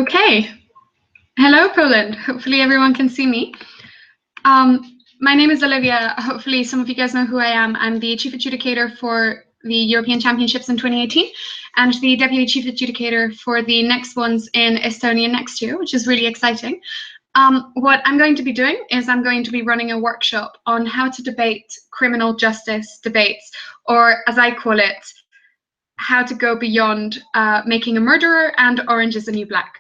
Okay. Hello, Poland. Hopefully everyone can see me. My name is Olivia. Hopefully some of you guys know who I am. I'm the Chief Adjudicator for the European Championships in 2018 and the Deputy Chief Adjudicator for the next ones in Estonia next year, which is really exciting. What I'm going to be doing is I'm going to be running a workshop on how to debate criminal justice debates, or as I call it, how to go beyond making a murderer and Orange is the New Black.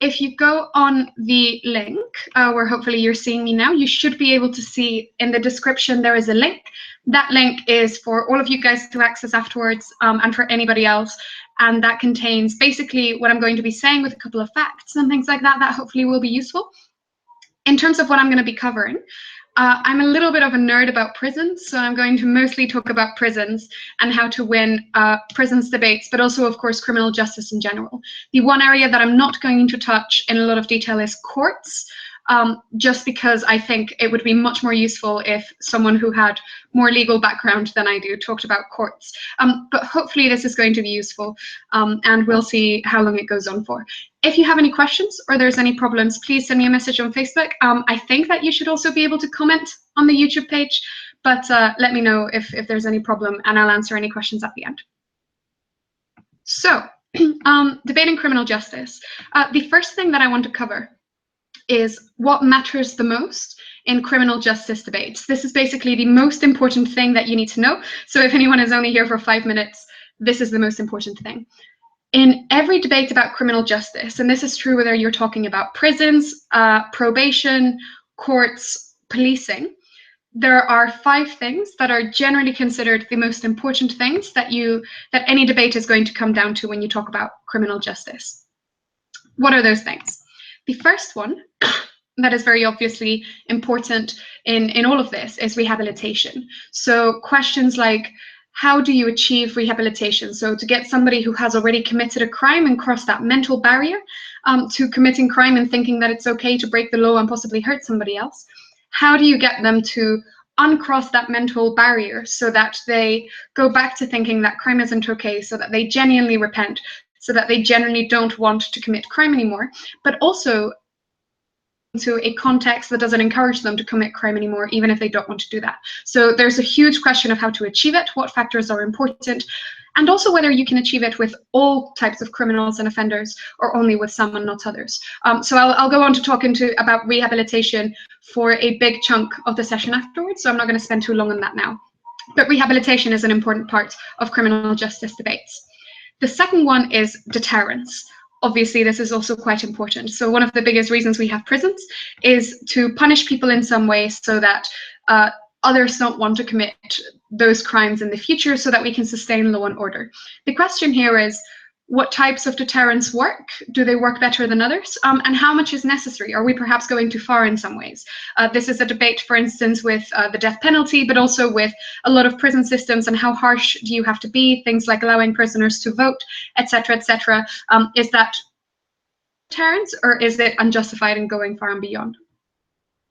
If you go on the link, where hopefully you're seeing me now, you should be able to see in the description there is a link. That link is for all of you guys to access afterwards, and for anybody else. And that contains basically what I'm going to be saying with a couple of facts and things like that that hopefully will be useful. In terms of what I'm going to be covering, I'm a little bit of a nerd about prisons, so I'm going to mostly talk about prisons and how to win prisons debates, but also, of course, criminal justice in general. The one area that I'm not going to touch in a lot of detail is courts, just because I think it would be much more useful if someone who had more legal background than I do talked about courts. But hopefully this is going to be useful, and we'll see how long it goes on for. If you have any questions or there's any problems, please send me a message on Facebook. I think that you should also be able to comment on the YouTube page, but let me know if there's any problem and I'll answer any questions at the end. So, debating criminal justice. The first thing that I want to cover is what matters the most in criminal justice debates. This is basically the most important thing that you need to know. So if anyone is only here for 5 minutes, this is the most important thing. In every debate about criminal justice, and this is true whether you're talking about prisons, probation, courts, policing, there are 5 things that are generally considered the most important things that any debate is going to come down to when you talk about criminal justice. What are those things? The first one that is very obviously important in all of this is rehabilitation. So questions like, how do you achieve rehabilitation? So to get somebody who has already committed a crime and crossed that mental barrier to committing crime and thinking that it's okay to break the law and possibly hurt somebody else, how do you get them to uncross that mental barrier so that they go back to thinking that crime isn't okay, so that they genuinely repent, so that they genuinely don't want to commit crime anymore, but also into a context that doesn't encourage them to commit crime anymore, even if they don't want to do that. So there's a huge question of how to achieve it, what factors are important, and also whether you can achieve it with all types of criminals and offenders or only with some and not others. So I'll go on to talk about rehabilitation for a big chunk of the session afterwards, so I'm not going to spend too long on that now. But rehabilitation is an important part of criminal justice debates. The second one is deterrence. Obviously, this is also quite important. So one of the biggest reasons we have prisons is to punish people in some way so that others don't want to commit those crimes in the future, so that we can sustain law and order. The question here is, what types of deterrence work? Do they work better than others? And how much is necessary? Are we perhaps going too far in some ways? This is a debate, for instance, with the death penalty, but also with a lot of prison systems and how harsh do you have to be, things like allowing prisoners to vote, etc., etc. Is that deterrence, or is it unjustified and going far and beyond?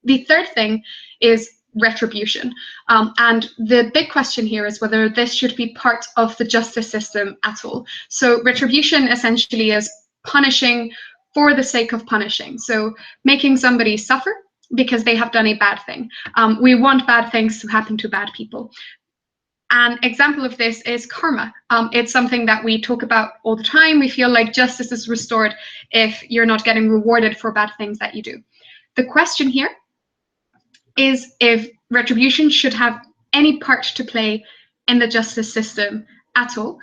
The third thing is retribution. And the big question here is whether this should be part of the justice system at all. So retribution essentially is punishing for the sake of punishing. So making somebody suffer because they have done a bad thing. We want bad things to happen to bad people. An example of this is karma. It's something that we talk about all the time. We feel like justice is restored if you're not getting rewarded for bad things that you do. The question here is if retribution should have any part to play in the justice system at all,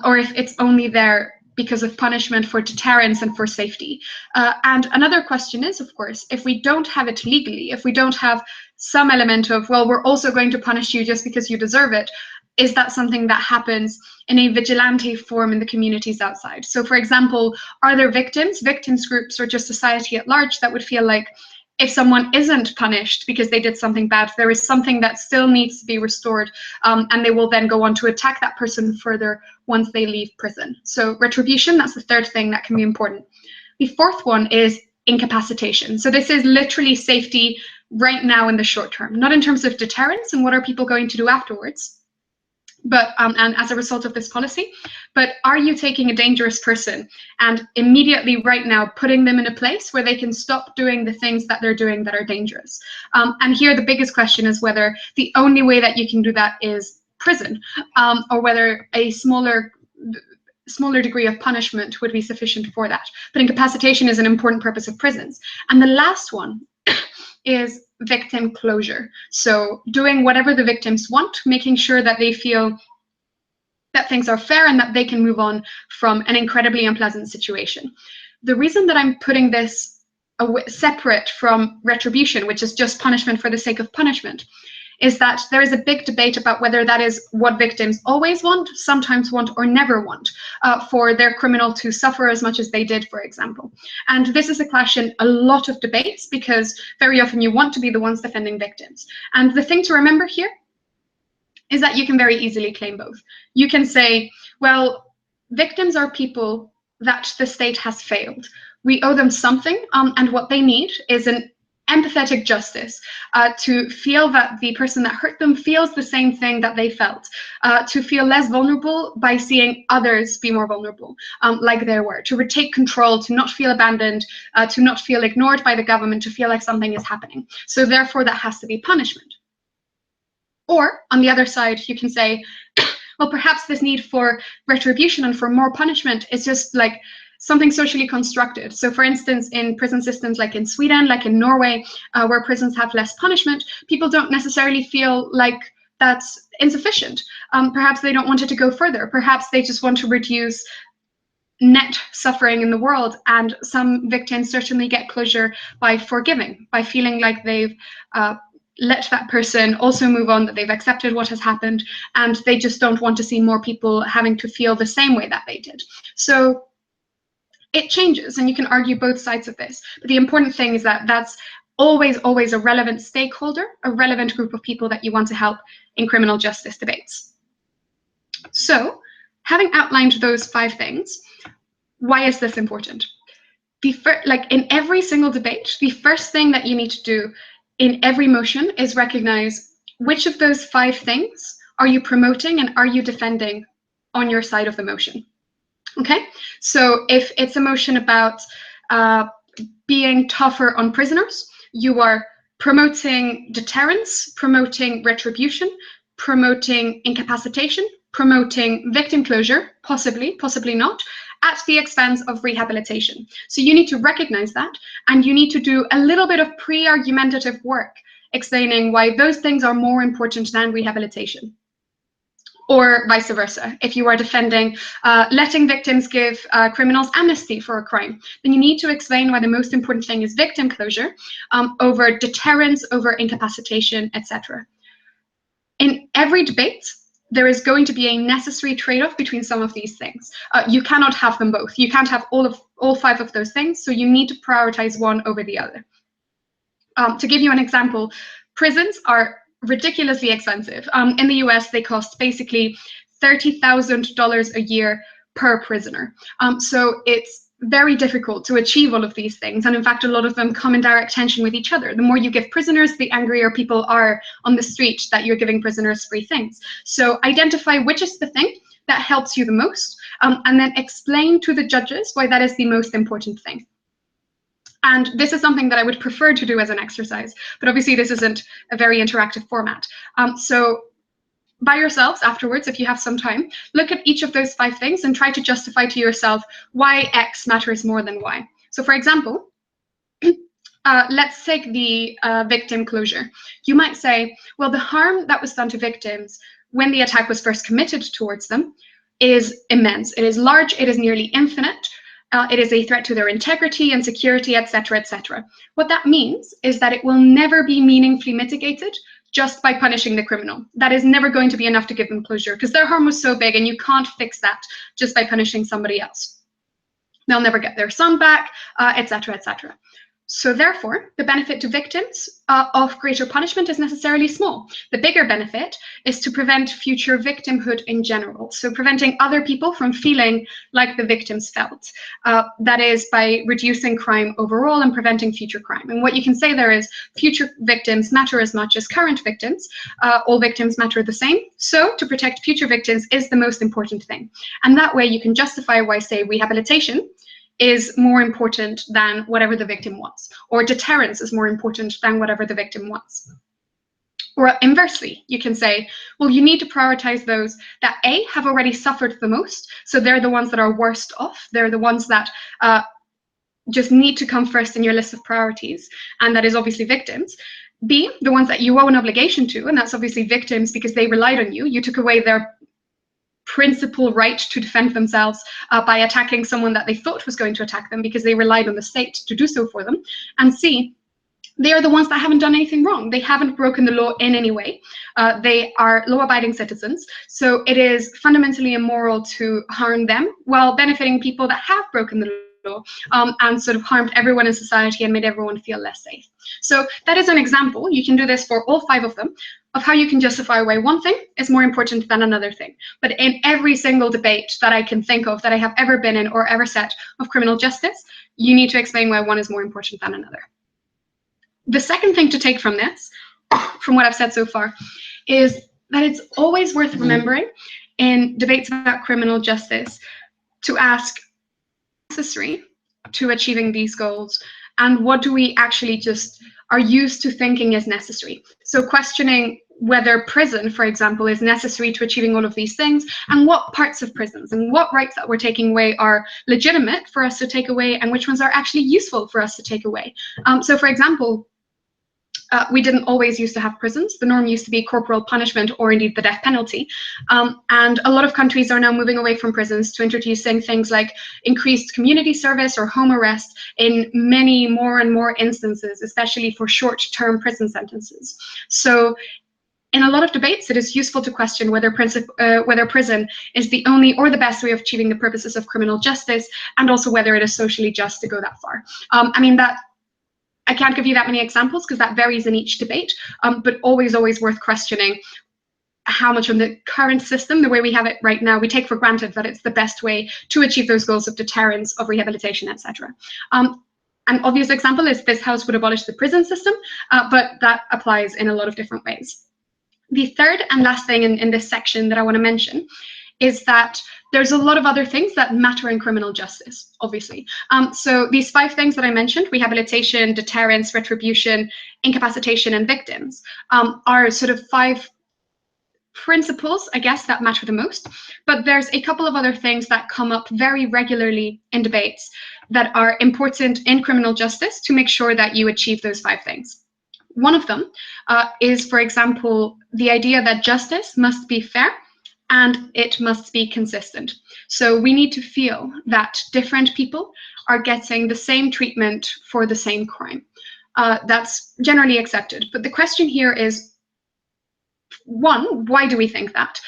or if it's only there because of punishment for deterrence and for safety. And another question is, of course, if we don't have it legally, if we don't have some element of, well, we're also going to punish you just because you deserve it, is that something that happens in a vigilante form in the communities outside? So, for example, are there victims groups, or just society at large that would feel like if someone isn't punished because they did something bad, there is something that still needs to be restored, and they will then go on to attack that person further once they leave prison. So retribution, that's the third thing that can be important. The fourth one is incapacitation. So this is literally safety right now in the short term, not in terms of deterrence and what are people going to do afterwards, but and as a result of this policy, but are you taking a dangerous person and immediately right now putting them in a place where they can stop doing the things that they're doing that are dangerous? And here the biggest question is whether the only way that you can do that is prison, or whether a smaller degree of punishment would be sufficient for that. But incapacitation is an important purpose of prisons. And the last one is victim closure. So doing whatever the victims want, making sure that they feel that things are fair and that they can move on from an incredibly unpleasant situation. The reason that I'm putting this separate from retribution, which is just punishment for the sake of punishment, is that there is a big debate about whether that is what victims always want, sometimes want, or never want, for their criminal to suffer as much as they did, for example. And this is a clash in a lot of debates because very often you want to be the ones defending victims. And the thing to remember here is that you can very easily claim both. You can say, well, victims are people that the state has failed. We owe them something, and what they need is an empathetic justice, to feel that the person that hurt them feels the same thing that they felt, to feel less vulnerable by seeing others be more vulnerable, like they were, to retake control, to not feel abandoned, to not feel ignored by the government, to feel like something is happening. So therefore, that has to be punishment. Or on the other side, you can say, well, perhaps this need for retribution and for more punishment is just like something socially constructed. So for instance, in prison systems like in Sweden, like in Norway, where prisons have less punishment, people don't necessarily feel like that's insufficient. Perhaps they don't want it to go further. Perhaps they just want to reduce net suffering in the world. And some victims certainly get closure by forgiving, by feeling like they've let that person also move on, that they've accepted what has happened, and they just don't want to see more people having to feel the same way that they did. So it changes, and you can argue both sides of this. But the important thing is that that's always, always a relevant stakeholder, a relevant group of people that you want to help in criminal justice debates. So having outlined those 5 things, why is this important? Like in every single debate, the first thing that you need to do in every motion is recognize which of those 5 things are you promoting and are you defending on your side of the motion. Okay, so if it's a motion about being tougher on prisoners, you are promoting deterrence, promoting retribution, promoting incapacitation, promoting victim closure, possibly, possibly not, at the expense of rehabilitation. So you need to recognize that, and you need to do a little bit of pre-argumentative work explaining why those things are more important than rehabilitation. Or vice versa. If you are defending letting victims give criminals amnesty for a crime, then you need to explain why the most important thing is victim closure over deterrence, over incapacitation, etc. In every debate, there is going to be a necessary trade-off between some of these things. You cannot have them both. You can't have all 5 of those things, so you need to prioritize one over the other. To give you an example, prisons are ridiculously expensive. In the US, they cost basically $30,000 a year per prisoner. So it's very difficult to achieve all of these things. And in fact, a lot of them come in direct tension with each other. The more you give prisoners, the angrier people are on the street that you're giving prisoners free things. So identify which is the thing that helps you the most, and then explain to the judges why that is the most important thing. And this is something that I would prefer to do as an exercise, but obviously this isn't a very interactive format. So by yourselves afterwards, if you have some time, look at each of those 5 things and try to justify to yourself why X matters more than Y. So for example, let's take the victim closure. You might say, well, the harm that was done to victims when the attack was first committed towards them is immense. It is large, it is nearly infinite. It is a threat to their integrity and security, etc., etc. What that means is that it will never be meaningfully mitigated just by punishing the criminal. That is never going to be enough to give them closure because their harm was so big and you can't fix that just by punishing somebody else. They'll never get their son back, etc., etc. So therefore, the benefit to victims of greater punishment is necessarily small. The bigger benefit is to prevent future victimhood in general. So preventing other people from feeling like the victims felt. That is by reducing crime overall and preventing future crime. And what you can say there is future victims matter as much as current victims. All victims matter the same. So to protect future victims is the most important thing. And that way you can justify why, say, rehabilitation is more important than whatever the victim wants, or deterrence is more important than whatever the victim wants. Or inversely, you can say, well, you need to prioritize those that A, have already suffered the most, so they're the ones that are worst off, they're the ones that just need to come first in your list of priorities, and that is obviously victims. B, the ones that you owe an obligation to, and that's obviously victims because they relied on you. You took away their principal right to defend themselves by attacking someone that they thought was going to attack them because they relied on the state to do so for them. And C, they are the ones that haven't done anything wrong. They haven't broken the law in any way. They are law-abiding citizens. So it is fundamentally immoral to harm them while benefiting people that have broken the law and sort of harmed everyone in society and made everyone feel less safe. So that is an example. You can do this for all 5 of them, of how you can justify why one thing is more important than another thing. But in every single debate that I can think of that I have ever been in or ever set of criminal justice, you need to explain why one is more important than another. The second thing to take from this, from what I've said so far, is that it's always worth remembering in debates about criminal justice to ask, necessary to achieving these goals, and what do we actually just are used to thinking is necessary. So questioning whether prison, for example, is necessary to achieving all of these things, and what parts of prisons and what rights that we're taking away are legitimate for us to take away, and which ones are actually useful for us to take away. So for example, we didn't always used to have prisons. The norm used to be corporal punishment or indeed the death penalty. And a lot of countries are now moving away from prisons to introducing things like increased community service or home arrest in many more and more instances, especially for short-term prison sentences. So in a lot of debates, it is useful to question whether prison is the only or the best way of achieving the purposes of criminal justice, and also whether it is socially just to go that far. I mean, that I can't give you that many examples because that varies in each debate, but always worth questioning how much of the current system, the way we have it right now, we take for granted that it's the best way to achieve those goals of deterrence, of rehabilitation, etc. An obvious example is this House would abolish the prison system, but that applies in a lot of different ways. The third and last thing in this section that I want to mention is that there's a lot of other things that matter in criminal justice, obviously. So these 5 things that I mentioned, rehabilitation, deterrence, retribution, incapacitation, and victims, are sort of 5 principles, I guess, that matter the most. But there's a couple of other things that come up very regularly in debates that are important in criminal justice to make sure that you achieve those 5 things. One of them is, for example, the idea that justice must be fair and it must be consistent. So we need to feel that different people are getting the same treatment for the same crime. That's generally accepted. But the question here is, 1, why do we think that?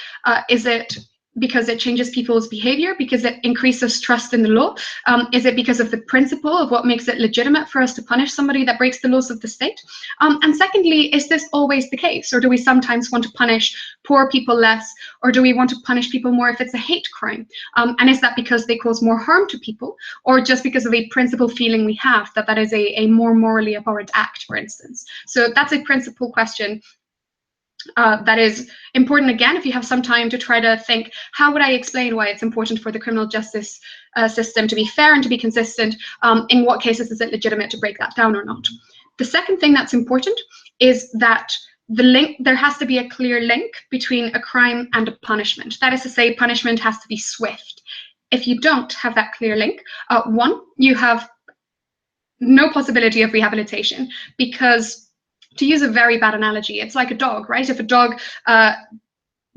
Is it because it changes people's behavior, because it increases trust in the law? Is it because of the principle of what makes it legitimate for us to punish somebody that breaks the laws of the state? And secondly, is this always the case? Or do we sometimes want to punish poor people less? Or do we want to punish people more if it's a hate crime? And is that because they cause more harm to people? Or just because of a principle feeling we have that that is a more morally abhorrent act, for instance? So that's a principle question that is important, again, if you have some time to try to think, how would I explain why it's important for the criminal justice system to be fair and to be consistent? In what cases is it legitimate to break that down or not? The second thing that's important is that there has to be a clear link between a crime and a punishment. That is to say, punishment has to be swift. If you don't have that clear link, 1, you have no possibility of rehabilitation, because to use a very bad analogy, it's like a dog, right? If a dog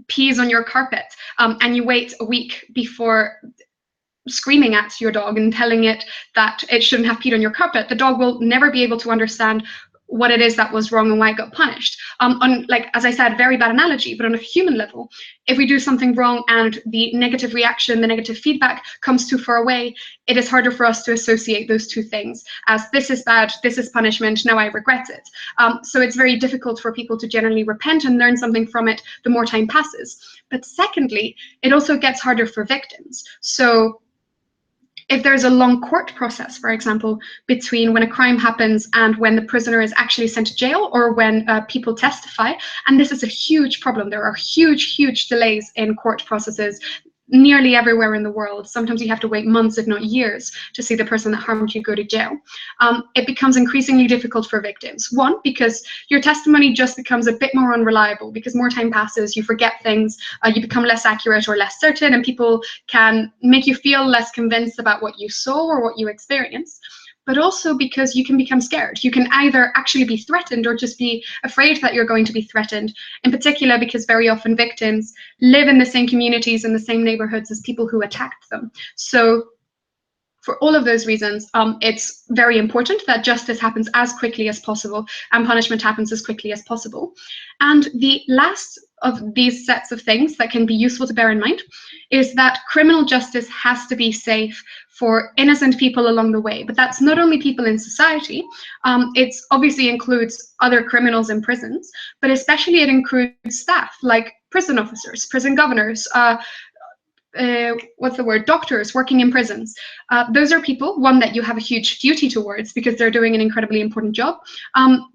pees on your carpet and you wait a week before screaming at your dog and telling it that it shouldn't have peed on your carpet, the dog will never be able to understand what it is that was wrong and why it got punished. On, like, as I said, very bad analogy, but on a human level, if we do something wrong and the negative reaction, the negative feedback comes too far away, it is harder for us to associate those two things as this is bad, this is punishment, now I regret it. So it's very difficult for people to generally repent and learn something from it the more time passes. But secondly, it also gets harder for victims. So if there's a long court process, for example, between when a crime happens and when the prisoner is actually sent to jail, or when people testify, and this is a huge problem. There are huge delays in court processes nearly everywhere in the world. Sometimes you have to wait months, if not years, to see the person that harmed you go to jail. It becomes increasingly difficult for victims. One, because your testimony just becomes a bit more unreliable, because more time passes, you forget things, you become less accurate or less certain, and people can make you feel less convinced about what you saw or what you experienced. But also because you can become scared. You can either actually be threatened or just be afraid that you're going to be threatened, in particular because very often victims live in the same communities, in the same neighborhoods as people who attacked them. So for all of those reasons, it's very important that justice happens as quickly as possible and punishment happens as quickly as possible. And the last of these sets of things that can be useful to bear in mind is that criminal justice has to be safe for innocent people along the way. But that's not only people in society, it obviously includes other criminals in prisons, but especially it includes staff like prison officers, prison governors, doctors working in prisons. Those are people, one, that you have a huge duty towards because they're doing an incredibly important job.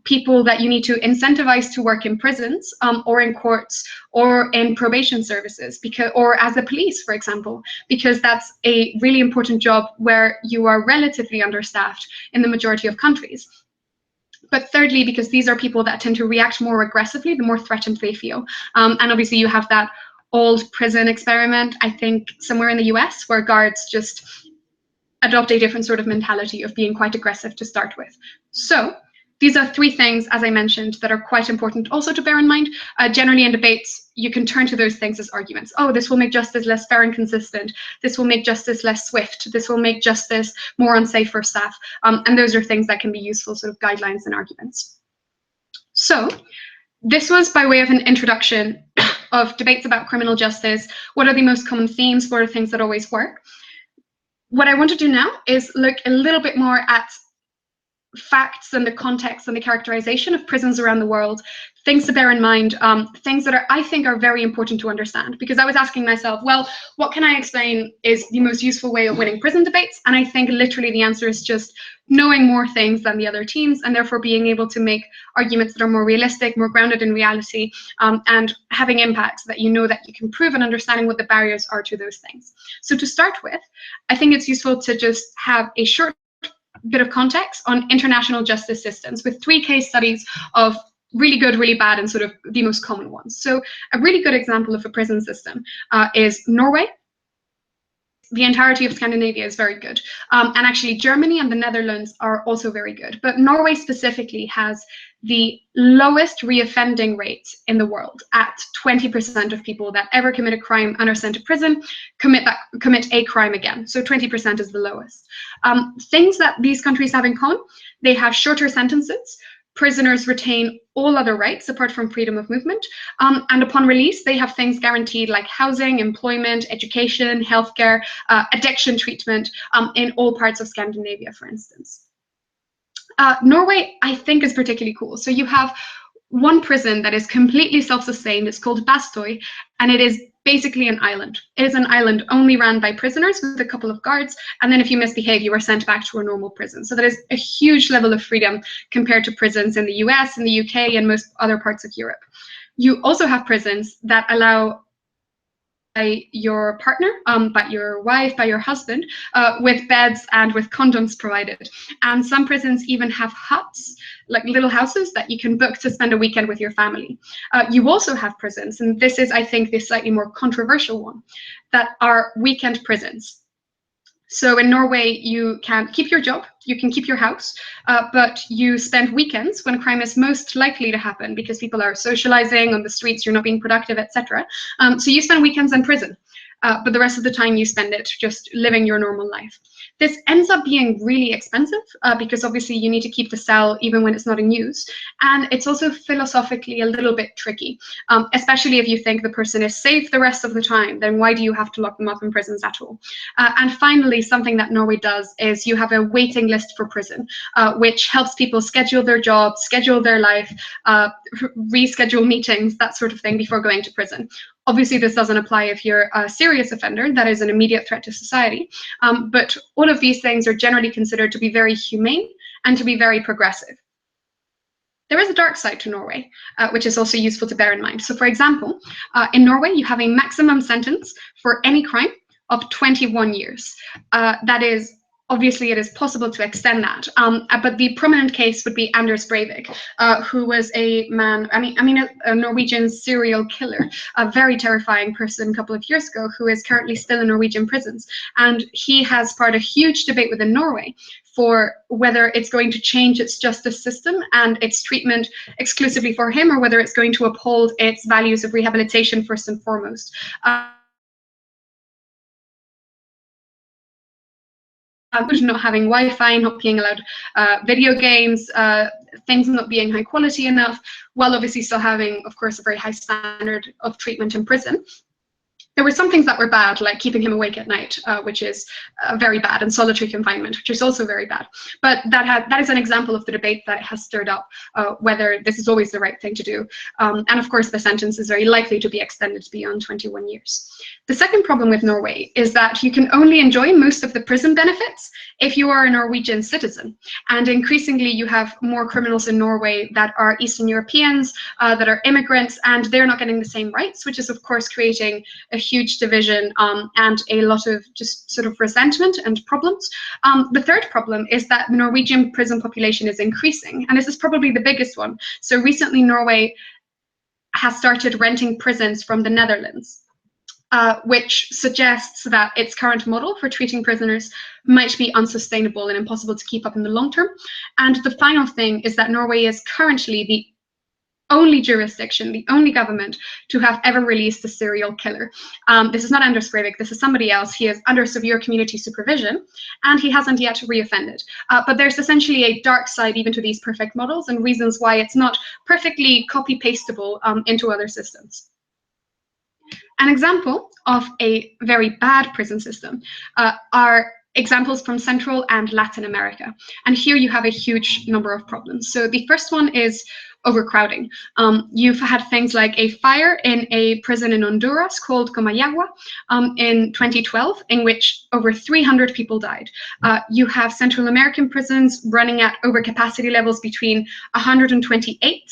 People that you need to incentivize to work in prisons, or in courts, or in probation services, or as the police, for example, because that's a really important job where you are relatively understaffed in the majority of countries. But thirdly, because these are people that tend to react more aggressively the more threatened they feel. And obviously you have that old prison experiment, I think somewhere in the US, where guards just adopt a different sort of mentality of being quite aggressive to start with. So these are three things, as I mentioned, that are quite important also to bear in mind. Generally in debates, you can turn to those things as arguments. Oh, this will make justice less fair and consistent. This will make justice less swift. This will make justice more unsafe for staff. And those are things that can be useful sort of guidelines and arguments. So this was by way of an introduction of debates about criminal justice. What are the most common themes? What are things that always work? What I want to do now is look a little bit more at facts and the context and the characterization of prisons around the world, things to bear in mind, things that I think are very important to understand. Because I was asking myself, well, what can I explain is the most useful way of winning prison debates? And I think literally the answer is just knowing more things than the other teams, and therefore being able to make arguments that are more realistic, more grounded in reality, and having impacts that you know that you can prove, and understanding what the barriers are to those things. So to start with, I think it's useful to just have a short bit of context on international justice systems with 3 case studies of really good, really bad, and sort of the most common ones. So a really good example of a prison system is Norway. The entirety of Scandinavia is very good. And actually Germany and the Netherlands are also very good. But Norway specifically has the lowest reoffending rate in the world, at 20% of people that ever commit a crime and are sent to prison commit a crime again. So 20% is the lowest. Things that these countries have in common: they have shorter sentences. Prisoners retain all other rights apart from freedom of movement. And upon release, they have things guaranteed like housing, employment, education, healthcare, addiction treatment in all parts of Scandinavia, for instance. Norway, I think, is particularly cool. So you have one prison that is completely self-sustained. It's called Bastøy, and it is basically an island. It is an island only run by prisoners with a couple of guards, and then if you misbehave, you are sent back to a normal prison. So that is a huge level of freedom compared to prisons in the US, in the UK, and most other parts of Europe. You also have prisons that allow by your partner, by your wife, by your husband, with beds and with condoms provided. And some prisons even have huts, like little houses that you can book to spend a weekend with your family. You also have prisons, and this is, I think, the slightly more controversial one, that are weekend prisons. So in Norway, you can keep your job, you can keep your house, but you spend weekends when crime is most likely to happen because people are socializing on the streets, you're not being productive, etc. So you spend weekends in prison. but the rest of the time you spend it just living your normal life. This ends up being really expensive because obviously you need to keep the cell even when it's not in use. And it's also philosophically a little bit tricky, especially if you think the person is safe the rest of the time, then why do you have to lock them up in prisons at all? And finally, something that Norway does is you have a waiting list for prison, which helps people schedule their jobs, schedule their life, reschedule meetings, that sort of thing before going to prison. Obviously, this doesn't apply if you're a serious offender that is an immediate threat to society, but all of these things are generally considered to be very humane and to be very progressive. There is a dark side to Norway, which is also useful to bear in mind. So for example, in Norway, you have a maximum sentence for any crime of 21 years. That is, obviously, it is possible to extend that. But the prominent case would be Anders Breivik, who was a man, a Norwegian serial killer, a very terrifying person a couple of years ago, who is currently still in Norwegian prisons. And he has sparked a huge debate within Norway for whether it's going to change its justice system and its treatment exclusively for him, or whether it's going to uphold its values of rehabilitation first and foremost. Not having Wi-Fi, not being allowed video games, things not being high quality enough, while obviously still having, of course, a very high standard of treatment in prison. There were some things that were bad, like keeping him awake at night, which is very bad, and solitary confinement, which is also very bad. But that is an example of the debate that has stirred up whether this is always the right thing to do. And of course, the sentence is very likely to be extended beyond 21 years. The second problem with Norway is that you can only enjoy most of the prison benefits if you are a Norwegian citizen. And increasingly, you have more criminals in Norway that are Eastern Europeans, that are immigrants, and they're not getting the same rights, which is, of course, creating a huge division and a lot of just sort of resentment and problems. The third problem is that the Norwegian prison population is increasing, and this is probably the biggest one. So recently, Norway has started renting prisons from the Netherlands, which suggests that its current model for treating prisoners might be unsustainable and impossible to keep up in the long term. And the final thing is that Norway is currently the only jurisdiction, the only government to have ever released a serial killer. This is not Anders Breivik, this is somebody else. He is under severe community supervision, and he hasn't yet reoffended. But there's essentially a dark side even to these perfect models, and reasons why it's not perfectly copy-pastable into other systems. An example of a very bad prison system are examples from Central and Latin America. And here you have a huge number of problems. So the first one is overcrowding. You've had things like a fire in a prison in Honduras called Comayagua in 2012, in which over 300 people died. You have Central American prisons running at overcapacity levels between 128%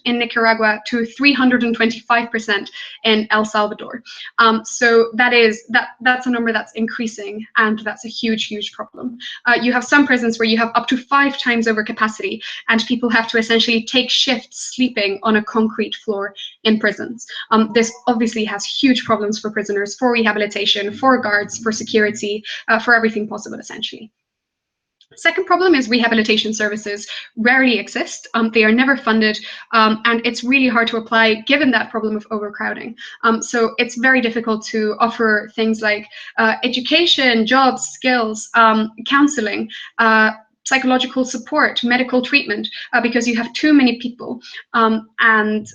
in Nicaragua to 325% in El Salvador. So that's a number that's increasing, and that's a huge problem. You have some prisons where you have up to 5 times overcapacity, and people have to essentially take shifts sleeping on a concrete floor in prisons. This obviously has huge problems for prisoners, for rehabilitation, for guards, for security, for everything possible, essentially. Second problem is rehabilitation services rarely exist. They are never funded, and it's really hard to apply given that problem of overcrowding. So it's very difficult to offer things like education, jobs, skills, counseling, psychological support, medical treatment, because you have too many people, and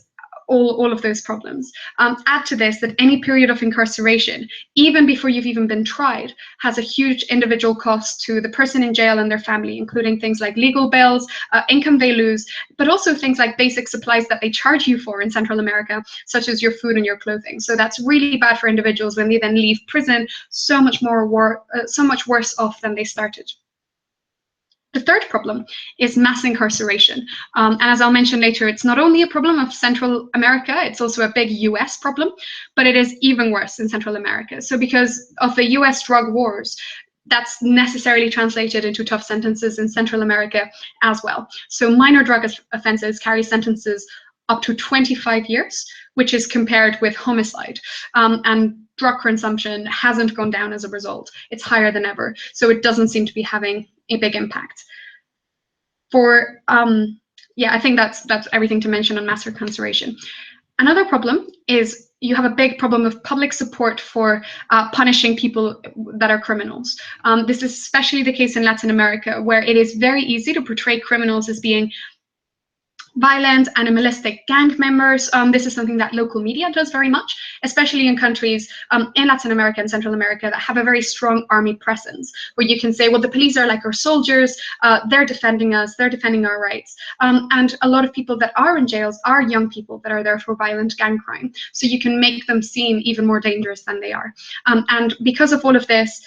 all of those problems. Add to this that any period of incarceration, even before you've even been tried, has a huge individual cost to the person in jail and their family, including things like legal bills, income they lose, but also things like basic supplies that they charge you for in Central America, such as your food and your clothing. So that's really bad for individuals when they then leave prison so much worse off than they started. The third problem is mass incarceration. And as I'll mention later, it's not only a problem of Central America, it's also a big US problem, but it is even worse in Central America. So because of the US drug wars, that's necessarily translated into tough sentences in Central America as well. So minor drug offenses carry sentences up to 25 years, which is compared with homicide. And drug consumption hasn't gone down as a result. It's higher than ever. So it doesn't seem to be having a big impact. I think that's everything to mention on mass incarceration. Another problem is you have a big problem of public support for punishing people that are criminals. This is especially the case in Latin America, where it is very easy to portray criminals as being violent, animalistic gang members. This is something that local media does very much, especially in countries in Latin America and Central America that have a very strong army presence, where you can say, well, the police are like our soldiers, they're defending us, they're defending our rights. And a lot of people that are in jails are young people that are there for violent gang crime. So you can make them seem even more dangerous than they are. And because of all of this,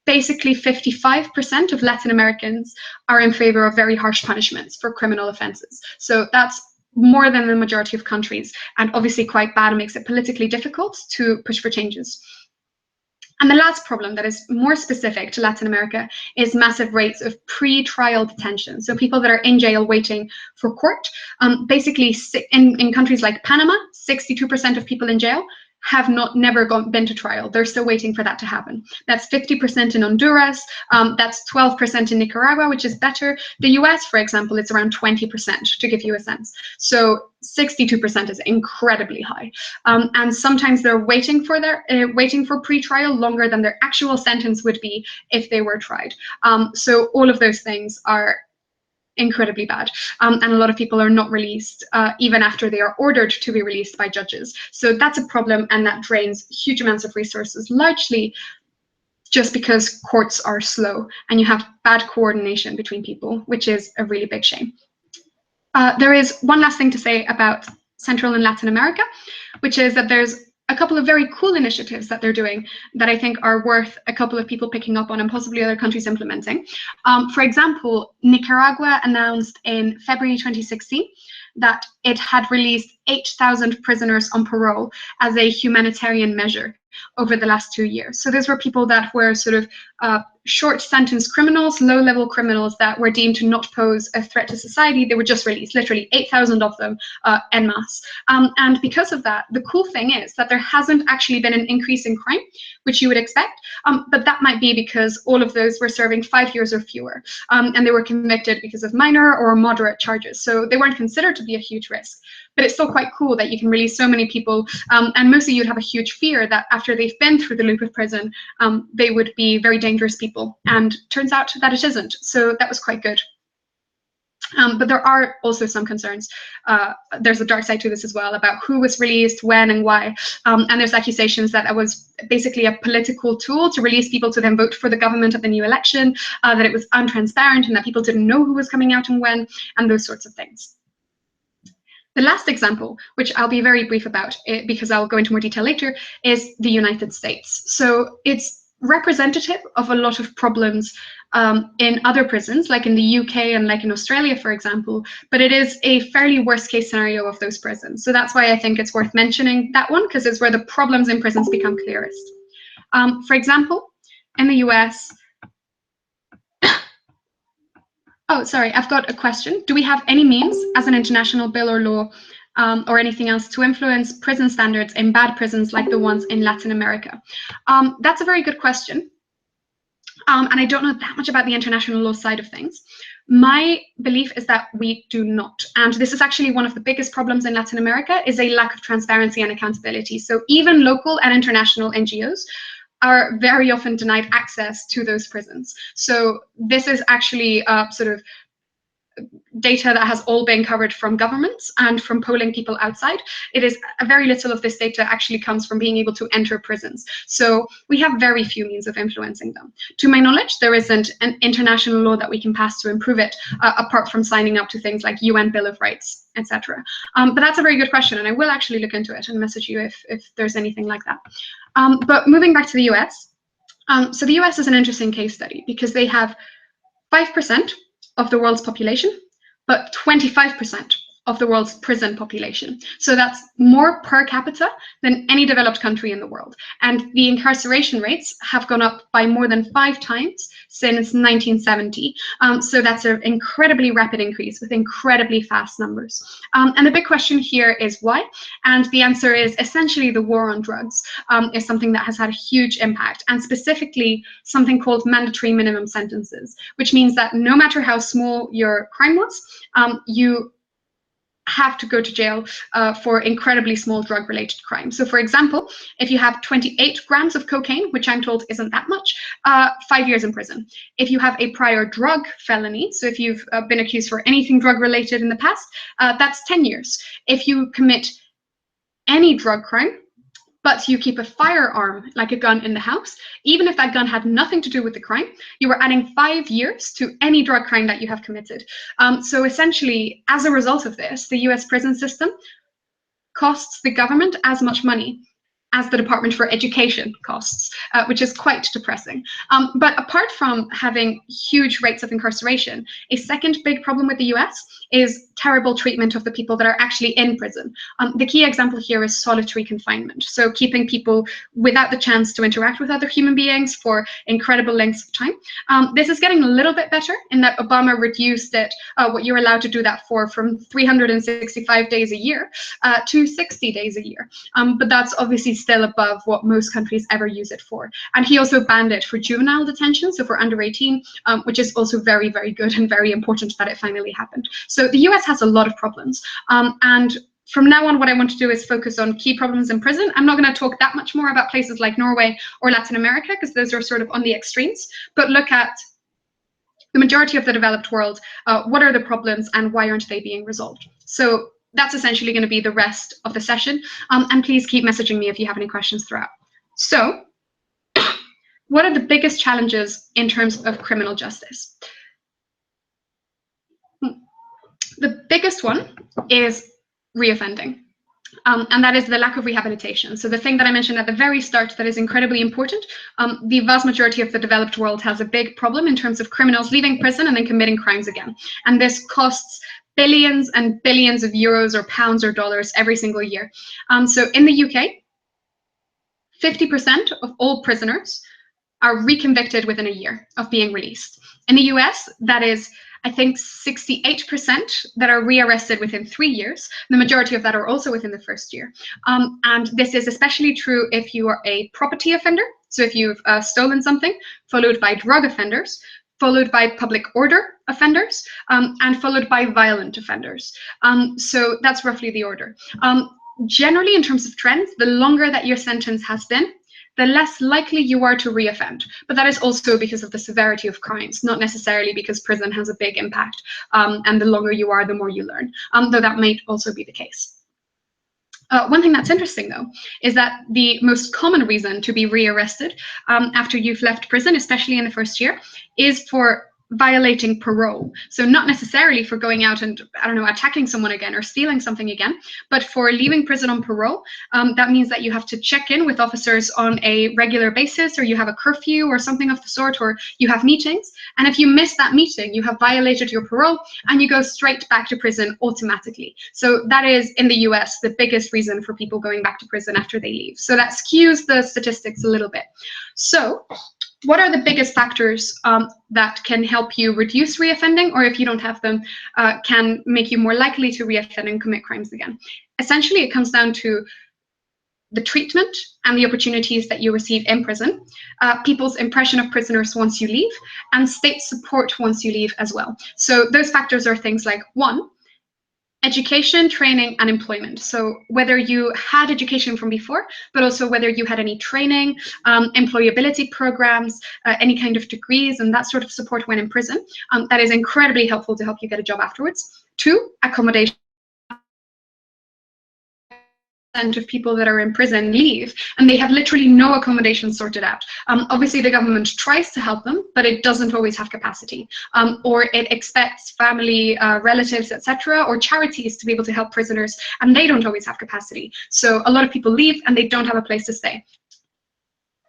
basically 55% of Latin Americans are in favor of very harsh punishments for criminal offenses. So that's more than the majority of countries, and obviously quite bad and makes it politically difficult to push for changes. And the last problem that is more specific to Latin America is massive rates of pre-trial detention. So people that are in jail waiting for court. Basically, in countries like Panama, 62% of people in jail have never been to trial. They're still waiting for that to happen. That's 50% in Honduras. That's 12% in Nicaragua, which is better. The US, for example, it's around 20%, to give you a sense. So 62% is incredibly high. And sometimes they're waiting for pre-trial longer than their actual sentence would be if they were tried. So all of those things are incredibly bad. And a lot of people are not released even after they are ordered to be released by judges. So that's a problem, and that drains huge amounts of resources, largely just because courts are slow and you have bad coordination between people, which is a really big shame. There is one last thing to say about Central and Latin America, which is that there's a couple of very cool initiatives that they're doing that I think are worth a couple of people picking up on and possibly other countries implementing. For example, Nicaragua announced in February 2016 that it had released 8,000 prisoners on parole as a humanitarian measure over the last 2 years. So those were people that were sort of short sentence criminals, low-level criminals that were deemed to not pose a threat to society. They were just released, literally 8,000 of them en masse. And because of that, the cool thing is that there hasn't actually been an increase in crime, which you would expect, but that might be because all of those were serving 5 years or fewer, and they were convicted because of minor or moderate charges. So they weren't considered to be a huge risk. But it's still quite cool that you can release so many people, and mostly you'd have a huge fear that after they've been through the loop of prison, they would be very dangerous people. And turns out that it isn't. So that was quite good. But there are also some concerns. There's a dark side to this as well about who was released, when, and why. And there's accusations that it was basically a political tool to release people to then vote for the government at the new election, that it was untransparent and that people didn't know who was coming out and when, and those sorts of things. The last example, which I'll be very brief about because I'll go into more detail later, is the United States. So it's representative of a lot of problems in other prisons, like in the UK and like in Australia, for example, but it is a fairly worst case scenario of those prisons. So that's why I think it's worth mentioning that one, because it's where the problems in prisons become clearest. For example, in the US, oh, sorry, I've got a question. Do we have any means as an international bill or law or anything else to influence prison standards in bad prisons like the ones in Latin America? That's a very good question. And I don't know that much about the international law side of things. My belief is that we do not. And this is actually one of the biggest problems in Latin America, is a lack of transparency and accountability. So even local and international NGOs are very often denied access to those prisons. So this is actually sort of data that has all been covered from governments and from polling people outside. It is very little of this data actually comes from being able to enter prisons. So we have very few means of influencing them. To my knowledge, there isn't an international law that we can pass to improve it, apart from signing up to things like UN Bill of Rights, etc. But that's a very good question, and I will actually look into it and message you if there's anything like that. But moving back to the US, so the US is an interesting case study because they have 5% of the world's population, but 25% of the world's prison population. So that's more per capita than any developed country in the world. And the incarceration rates have gone up by more than 5 times since 1970. So that's an incredibly rapid increase with incredibly fast numbers. And the big question here is why? And the answer is essentially the war on drugs is something that has had a huge impact, and specifically something called mandatory minimum sentences, which means that no matter how small your crime was, you have to go to jail for incredibly small drug-related crimes. So, for example, if you have 28 grams of cocaine, which I'm told isn't that much, 5 years in prison. If you have a prior drug felony, so if you've been accused for anything drug-related in the past, that's 10 years. If you commit any drug crime, but you keep a firearm, like a gun, in the house, even if that gun had nothing to do with the crime, you are adding 5 years to any drug crime that you have committed. So essentially, as a result of this, the US prison system costs the government as much money as the Department for Education costs, which is quite depressing. But apart from having huge rates of incarceration, a second big problem with the US is terrible treatment of the people that are actually in prison. The key example here is solitary confinement, so keeping people without the chance to interact with other human beings for incredible lengths of time. This is getting a little bit better in that Obama reduced it, what you're allowed to do that for, from 365 days a year to 60 days a year. But that's obviously still above what most countries ever use it for. And he also banned it for juvenile detention, so for under 18, which is also very, very good and very important that it finally happened. So the US has a lot of problems. And from now on, what I want to do is focus on key problems in prison. I'm not going to talk that much more about places like Norway or Latin America, because those are sort of on the extremes, but look at the majority of the developed world. What are the problems and why aren't they being resolved? So that's essentially going to be the rest of the session. And please keep messaging me if you have any questions throughout. So what are the biggest challenges in terms of criminal justice? The biggest one is reoffending. And that is the lack of rehabilitation. So the thing that I mentioned at the very start that is incredibly important, the vast majority of the developed world has a big problem in terms of criminals leaving prison and then committing crimes again. And this costs billions and billions of euros or pounds or dollars every single year. So in the UK, 50% of all prisoners are reconvicted within a year of being released. In the US, that is, I think, 68% that are rearrested within 3 years. The majority of that are also within the first year. And this is especially true if you are a property offender, so if you've stolen something, followed by drug offenders, followed by public order offenders, and followed by violent offenders. So that's roughly the order. Generally, in terms of trends, the longer that your sentence has been, the less likely you are to reoffend. But that is also because of the severity of crimes, not necessarily because prison has a big impact. And the longer you are, the more you learn, though that might also be the case. One thing that's interesting, though, is that the most common reason to be rearrested after you've left prison, especially in the first year, is for violating parole. So not necessarily for going out and, I don't know, attacking someone again or stealing something again, but for leaving prison on parole. That means that you have to check in with officers on a regular basis, or you have a curfew or something of the sort, or you have meetings. And if you miss that meeting, you have violated your parole and you go straight back to prison automatically. So that is, in the US, the biggest reason for people going back to prison after they leave. So that skews the statistics a little bit. So what are the biggest factors that can help you reduce reoffending, or if you don't have them, can make you more likely to reoffend and commit crimes again? Essentially, it comes down to the treatment and the opportunities that you receive in prison, people's impression of prisoners once you leave, and state support once you leave as well. So those factors are things like, one, education, training, and employment. So whether you had education from before, but also whether you had any training, employability programs, any kind of degrees, and that sort of support when in prison, that is incredibly helpful to help you get a job afterwards. Two, accommodation. Of people that are in prison leave and they have literally no accommodation sorted out. Obviously the government tries to help them, but it doesn't always have capacity, or it expects family, relatives, etc., or charities to be able to help prisoners, and they don't always have capacity. So a lot of people leave and they don't have a place to stay.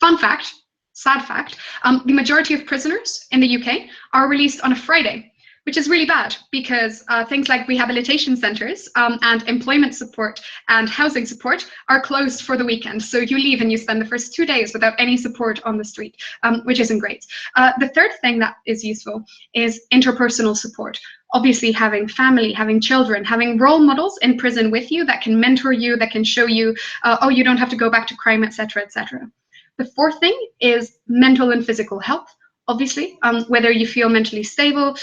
Fun fact, sad fact, the majority of prisoners in the UK are released on a Friday, which is really bad because things like rehabilitation centres and employment support and housing support are closed for the weekend. So you leave and you spend the first 2 days without any support on the street, which isn't great. The third thing that is useful is interpersonal support. Obviously, having family, having children, having role models in prison with you that can mentor you, that can show you, oh, you don't have to go back to crime, etc., etc. The fourth thing is mental and physical health. Obviously, whether you feel mentally stable,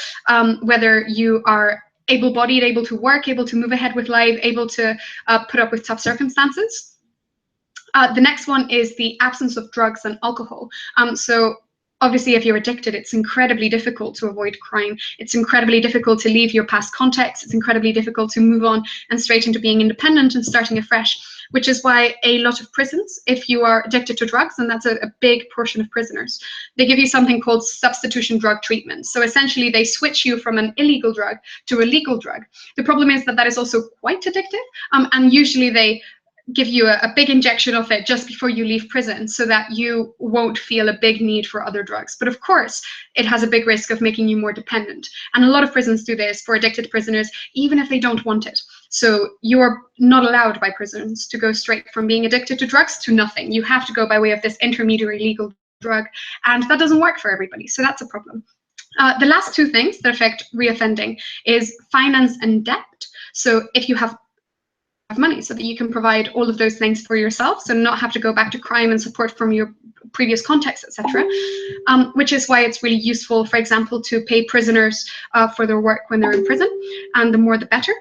whether you are able-bodied, able to work, able to move ahead with life, able to put up with tough circumstances. The next one is the absence of drugs and alcohol. So obviously, if you're addicted, it's incredibly difficult to avoid crime. It's incredibly difficult to leave your past context. It's incredibly difficult to move on and straight into being independent and starting afresh, which is why a lot of prisons, if you are addicted to drugs, and that's a big portion of prisoners, they give you something called substitution drug treatment. So essentially, they switch you from an illegal drug to a legal drug. The problem is that that is also quite addictive, and usually they give you a big injection of it just before you leave prison so that you won't feel a big need for other drugs. But of course, it has a big risk of making you more dependent. And a lot of prisons do this for addicted prisoners, even if they don't want it. So you are not allowed by prisons to go straight from being addicted to drugs to nothing. You have to go by way of this intermediary legal drug, and that doesn't work for everybody. So that's a problem. The last two things that affect reoffending is finance and debt. So if you have money, so that you can provide all of those things for yourself, so not have to go back to crime and support from your previous context, etc. Which is why it's really useful, for example, to pay prisoners for their work when they're in prison, and the more the better.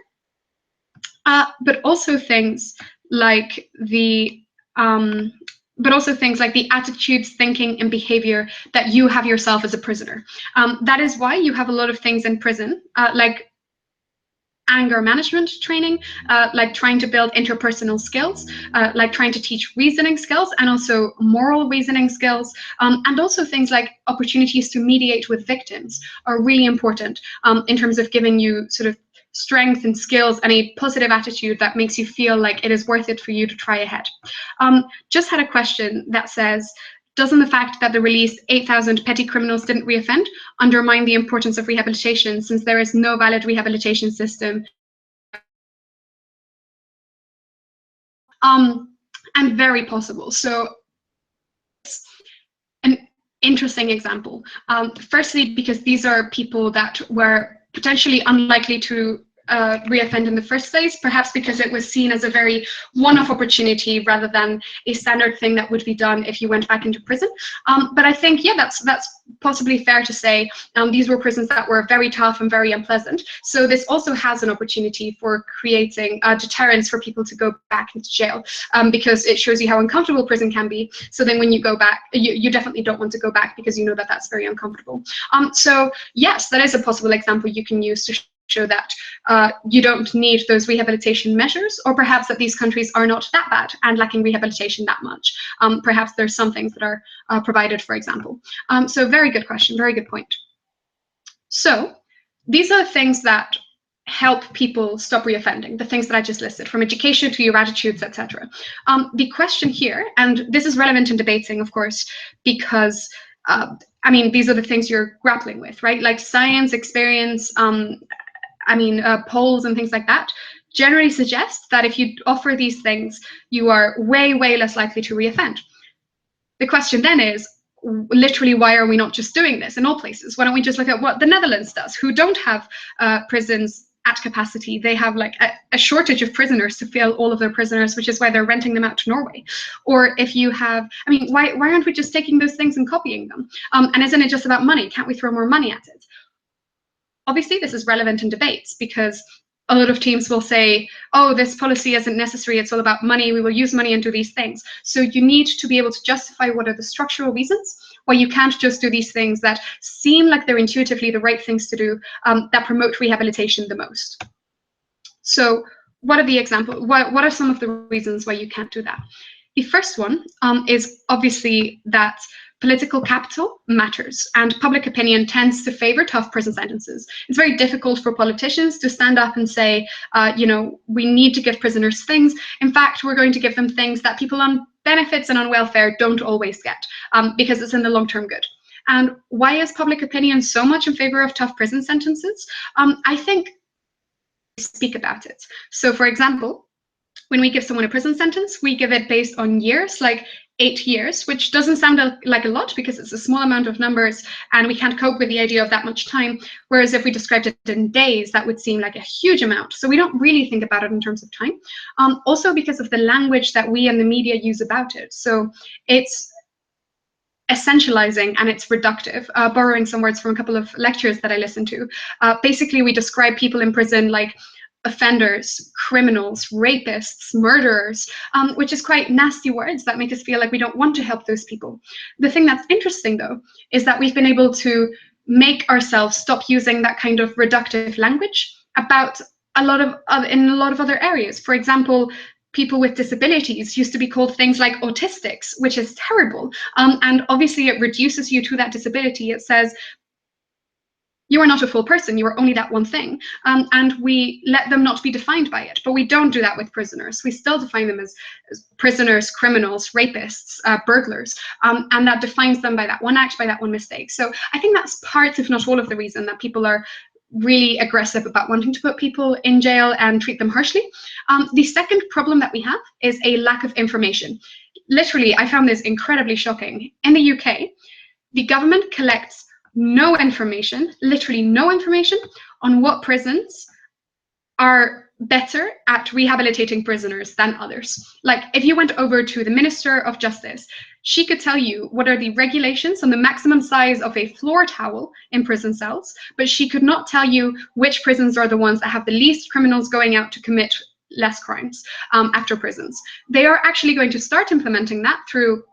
But also things like the attitudes, thinking, and behavior that you have yourself as a prisoner. That is why you have a lot of things in prison, like anger management training, like trying to build interpersonal skills, like trying to teach reasoning skills and also moral reasoning skills, and also things like opportunities to mediate with victims are really important in terms of giving you sort of strength and skills and a positive attitude that makes you feel like it is worth it for you to try ahead. Just had a question that says, doesn't the fact that the released 8,000 petty criminals didn't reoffend undermine the importance of rehabilitation, since there is no valid rehabilitation system? And very possible. So an interesting example. Firstly, because these are people that were potentially unlikely to reoffend in the first place, perhaps because it was seen as a very one-off opportunity rather than a standard thing that would be done if you went back into prison. But I think, yeah, that's possibly fair to say. These were prisons that were very tough and very unpleasant. So this also has an opportunity for creating a deterrence for people to go back into jail, because it shows you how uncomfortable prison can be. So then when you go back, you definitely don't want to go back because you know that that's very uncomfortable. So yes, that is a possible example you can use to show that you don't need those rehabilitation measures, or perhaps that these countries are not that bad and lacking rehabilitation that much. Perhaps there's some things that are provided, for example. So very good question, very good point. So these are things that help people stop reoffending, the things that I just listed, from education to your attitudes, etc. The question here, and this is relevant in debating, of course, because I mean, these are the things you're grappling with, right? Like science, experience, polls and things like that generally suggest that if you offer these things, you are way, way less likely to reoffend. The question then is, literally, why are we not just doing this in all places? Why don't we just look at what the Netherlands does, who don't have prisons at capacity? They have like a shortage of prisoners to fill all of their prisoners, which is why they're renting them out to Norway. Or if you have, I mean, why aren't we just taking those things and copying them? And isn't it just about money? Can't we throw more money at it? Obviously, this is relevant in debates because a lot of teams will say, oh, this policy isn't necessary, it's all about money, we will use money and do these things. So you need to be able to justify what are the structural reasons why you can't just do these things that seem like they're intuitively the right things to do, that promote rehabilitation the most. So what are the examples? What are some of the reasons why you can't do that? The first one is obviously that political capital matters, and public opinion tends to favor tough prison sentences. It's very difficult for politicians to stand up and say, we need to give prisoners things. In fact, we're going to give them things that people on benefits and on welfare don't always get, because it's in the long-term good. And why is public opinion so much in favor of tough prison sentences? I think speak about it. So, for example, when we give someone a prison sentence, we give it based on years, like 8 years, which doesn't sound like a lot because it's a small amount of numbers and we can't cope with the idea of that much time. Whereas if we described it in days, that would seem like a huge amount. So we don't really think about it in terms of time. Also because of the language that we and the media use about it. So it's essentializing and it's reductive, borrowing some words from a couple of lectures that I listened to. Basically, we describe people in prison like offenders, criminals, rapists, murderers, which is quite nasty words that make us feel like we don't want to help those people. The thing that's interesting, though, is that we've been able to make ourselves stop using that kind of reductive language about in a lot of other areas. For example, people with disabilities used to be called things like autistics, which is terrible. And obviously it reduces you to that disability. It says, you are not a full person, you are only that one thing. And we let them not be defined by it. But we don't do that with prisoners. We still define them as prisoners, criminals, rapists, burglars. And that defines them by that one act, by that one mistake. So I think that's part, if not all, of the reason that people are really aggressive about wanting to put people in jail and treat them harshly. The second problem that we have is a lack of information. Literally, I found this incredibly shocking. In the UK, the government collects no information, literally no information, on what prisons are better at rehabilitating prisoners than others. Like, if you went over to the Minister of Justice, she could tell you what are the regulations on the maximum size of a floor towel in prison cells, but she could not tell you which prisons are the ones that have the least criminals going out to commit less crimes after prisons. They are actually going to start implementing that through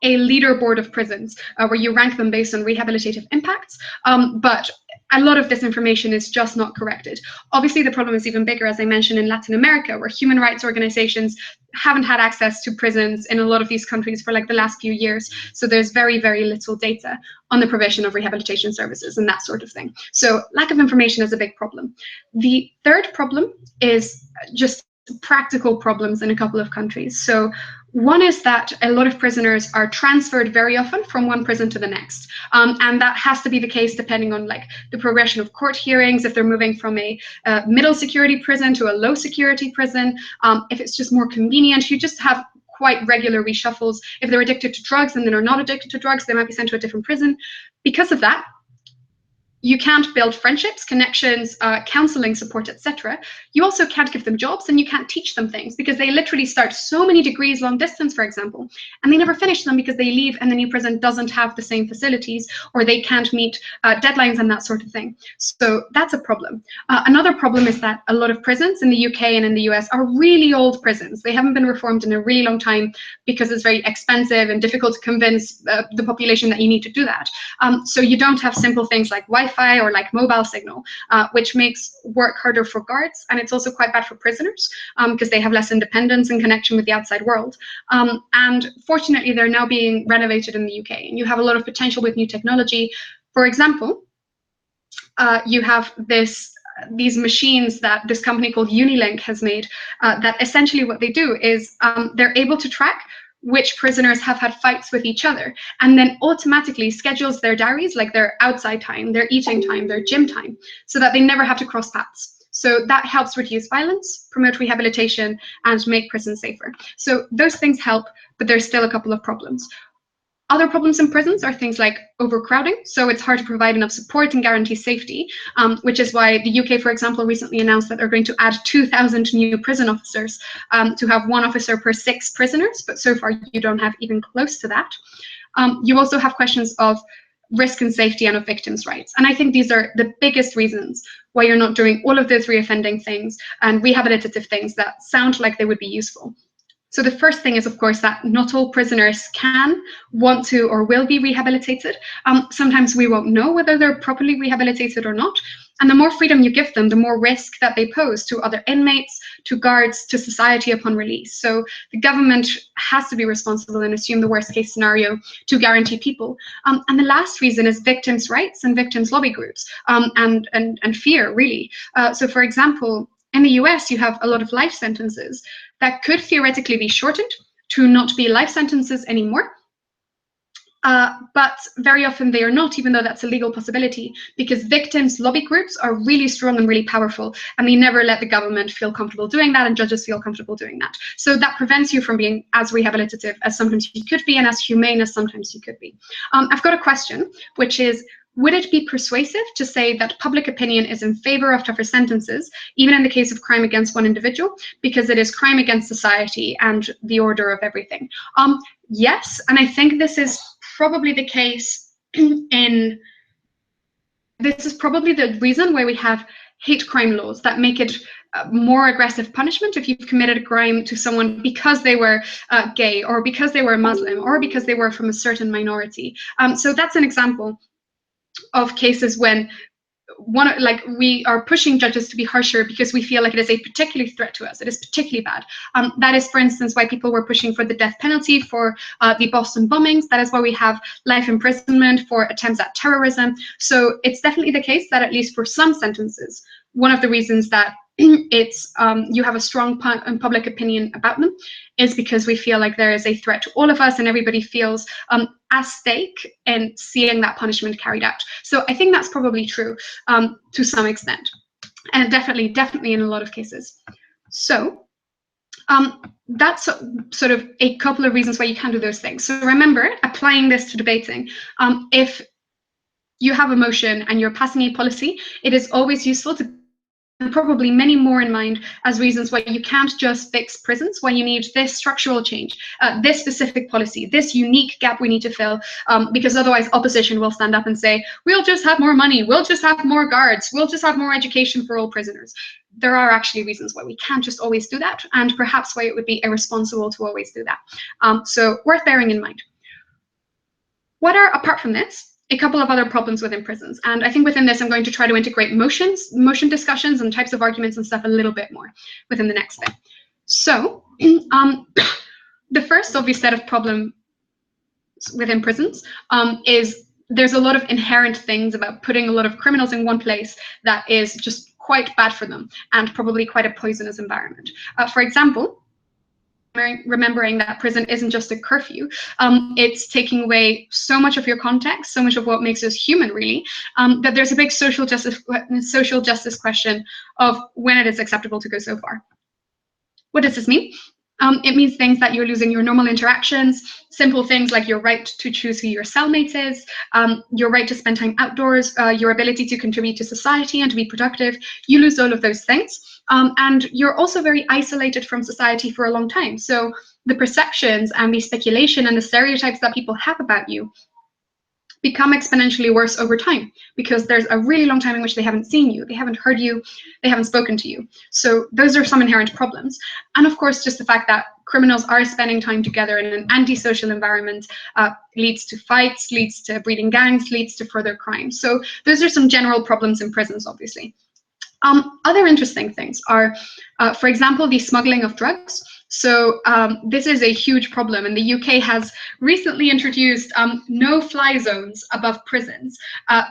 a leaderboard of prisons where you rank them based on rehabilitative impacts. But a lot of this information is just not corrected. Obviously, the problem is even bigger, as I mentioned, in Latin America, where human rights organizations haven't had access to prisons in a lot of these countries for like the last few years. So there's very, very little data on the provision of rehabilitation services and that sort of thing. So lack of information is a big problem. The third problem is just practical problems in a couple of countries. So one is that a lot of prisoners are transferred very often from one prison to the next. And that has to be the case depending on like the progression of court hearings, if they're moving from a middle security prison to a low security prison, if it's just more convenient. You just have quite regular reshuffles. If they're addicted to drugs and then are not addicted to drugs, they might be sent to a different prison. Because of that, you can't build friendships, connections, counseling support, etc. You also can't give them jobs and you can't teach them things because they literally start so many degrees long distance, for example, and they never finish them because they leave and the new prison doesn't have the same facilities or they can't meet deadlines and that sort of thing. So that's a problem. Another problem is that a lot of prisons in the UK and in the US are really old prisons. They haven't been reformed in a really long time because it's very expensive and difficult to convince the population that you need to do that. So you don't have simple things like Wi-Fi or like mobile signal, which makes work harder for guards, and it's also quite bad for prisoners because they have less independence and connection with the outside world. And fortunately, they're now being renovated in the UK, and you have a lot of potential with new technology. For example, you have these machines that this company called Unilink has made that essentially what they do is they're able to track which prisoners have had fights with each other, and then automatically schedules their diaries, like their outside time, their eating time, their gym time, so that they never have to cross paths. So that helps reduce violence, promote rehabilitation, and make prisons safer. So those things help, but there's still a couple of problems. Other problems in prisons are things like overcrowding. So it's hard to provide enough support and guarantee safety, which is why the UK, for example, recently announced that they're going to add 2,000 new prison officers to have one officer per 6 prisoners. But so far, you don't have even close to that. You also have questions of risk and safety and of victims' rights. And I think these are the biggest reasons why you're not doing all of those reoffending things and rehabilitative things that sound like they would be useful. So the first thing is, of course, that not all prisoners can, want to, or will be rehabilitated. Sometimes we won't know whether they're properly rehabilitated or not. And the more freedom you give them, the more risk that they pose to other inmates, to guards, to society upon release. So the government has to be responsible and assume the worst case scenario to guarantee people. And the last reason is victims' rights and victims' lobby groups and fear, really. So for example, in the US, you have a lot of life sentences that could theoretically be shortened to not be life sentences anymore. But very often they are not, even though that's a legal possibility, because victims' lobby groups are really strong and really powerful, and they never let the government feel comfortable doing that, and judges feel comfortable doing that. So that prevents you from being as rehabilitative as sometimes you could be, and as humane as sometimes you could be. I've got a question, which is, would it be persuasive to say that public opinion is in favor of tougher sentences, even in the case of crime against one individual, because it is crime against society and the order of everything? Yes, and I think this is probably the case in, this is probably the reason why we have hate crime laws that make it more aggressive punishment if you've committed a crime to someone because they were gay, or because they were Muslim, or because they were from a certain minority. So that's an example of cases when we are pushing judges to be harsher because we feel like it is a particular threat to us. It is particularly bad. That is, for instance, why people were pushing for the death penalty for the Boston bombings. That is why we have life imprisonment for attempts at terrorism. So it's definitely the case that at least for some sentences, one of the reasons that it's you have a strong public opinion about them is because we feel like there is a threat to all of us, and everybody feels at stake in seeing that punishment carried out. So I think that's probably true to some extent, and definitely in a lot of cases. So that's sort of a couple of reasons why you can do those things. So remember, applying this to debating, if you have a motion and you're passing a policy, it is always useful to probably many more in mind as reasons why you can't just fix prisons, why you need this structural change, this specific policy, this unique gap we need to fill, because otherwise opposition will stand up and say, we'll just have more money, we'll just have more guards, we'll just have more education for all prisoners. There are actually reasons why we can't just always do that, and perhaps why it would be irresponsible to always do that. So worth bearing in mind. What are, apart from this, a couple of other problems within prisons? And I think within this, I'm going to try to integrate motion discussions and types of arguments and stuff a little bit more within the next bit. So the first obvious set of problems within prisons is there's a lot of inherent things about putting a lot of criminals in one place that is just quite bad for them, and probably quite a poisonous environment. For example, remembering that prison isn't just a curfew, it's taking away so much of your context, so much of what makes us human, really, that there's a big social justice question of when it is acceptable to go so far. What does this mean? It means things that you're losing your normal interactions, simple things like your right to choose who your cellmate is, your right to spend time outdoors, your ability to contribute to society and to be productive. You lose all of those things. And you're also very isolated from society for a long time. So the perceptions and the speculation and the stereotypes that people have about you become exponentially worse over time, because there's a really long time in which they haven't seen you, they haven't heard you, they haven't spoken to you. So those are some inherent problems. And of course, just the fact that criminals are spending time together in an antisocial environment leads to fights, leads to breeding gangs, leads to further crime. So those are some general problems in prisons, obviously. Other interesting things are, for example, the smuggling of drugs. So this is a huge problem, and the UK has recently introduced no-fly zones above prisons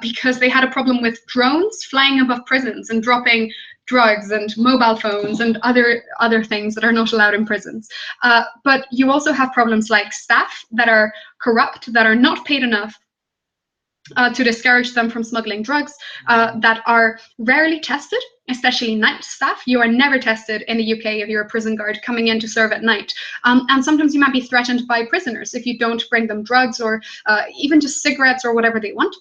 because they had a problem with drones flying above prisons and dropping drugs and mobile phones and other things that are not allowed in prisons. But you also have problems like staff that are corrupt, that are not paid enough to discourage them from smuggling drugs, that are rarely tested, especially night staff. You are never tested in the UK if you're a prison guard coming in to serve at night. And sometimes you might be threatened by prisoners if you don't bring them drugs, or even just cigarettes or whatever they want.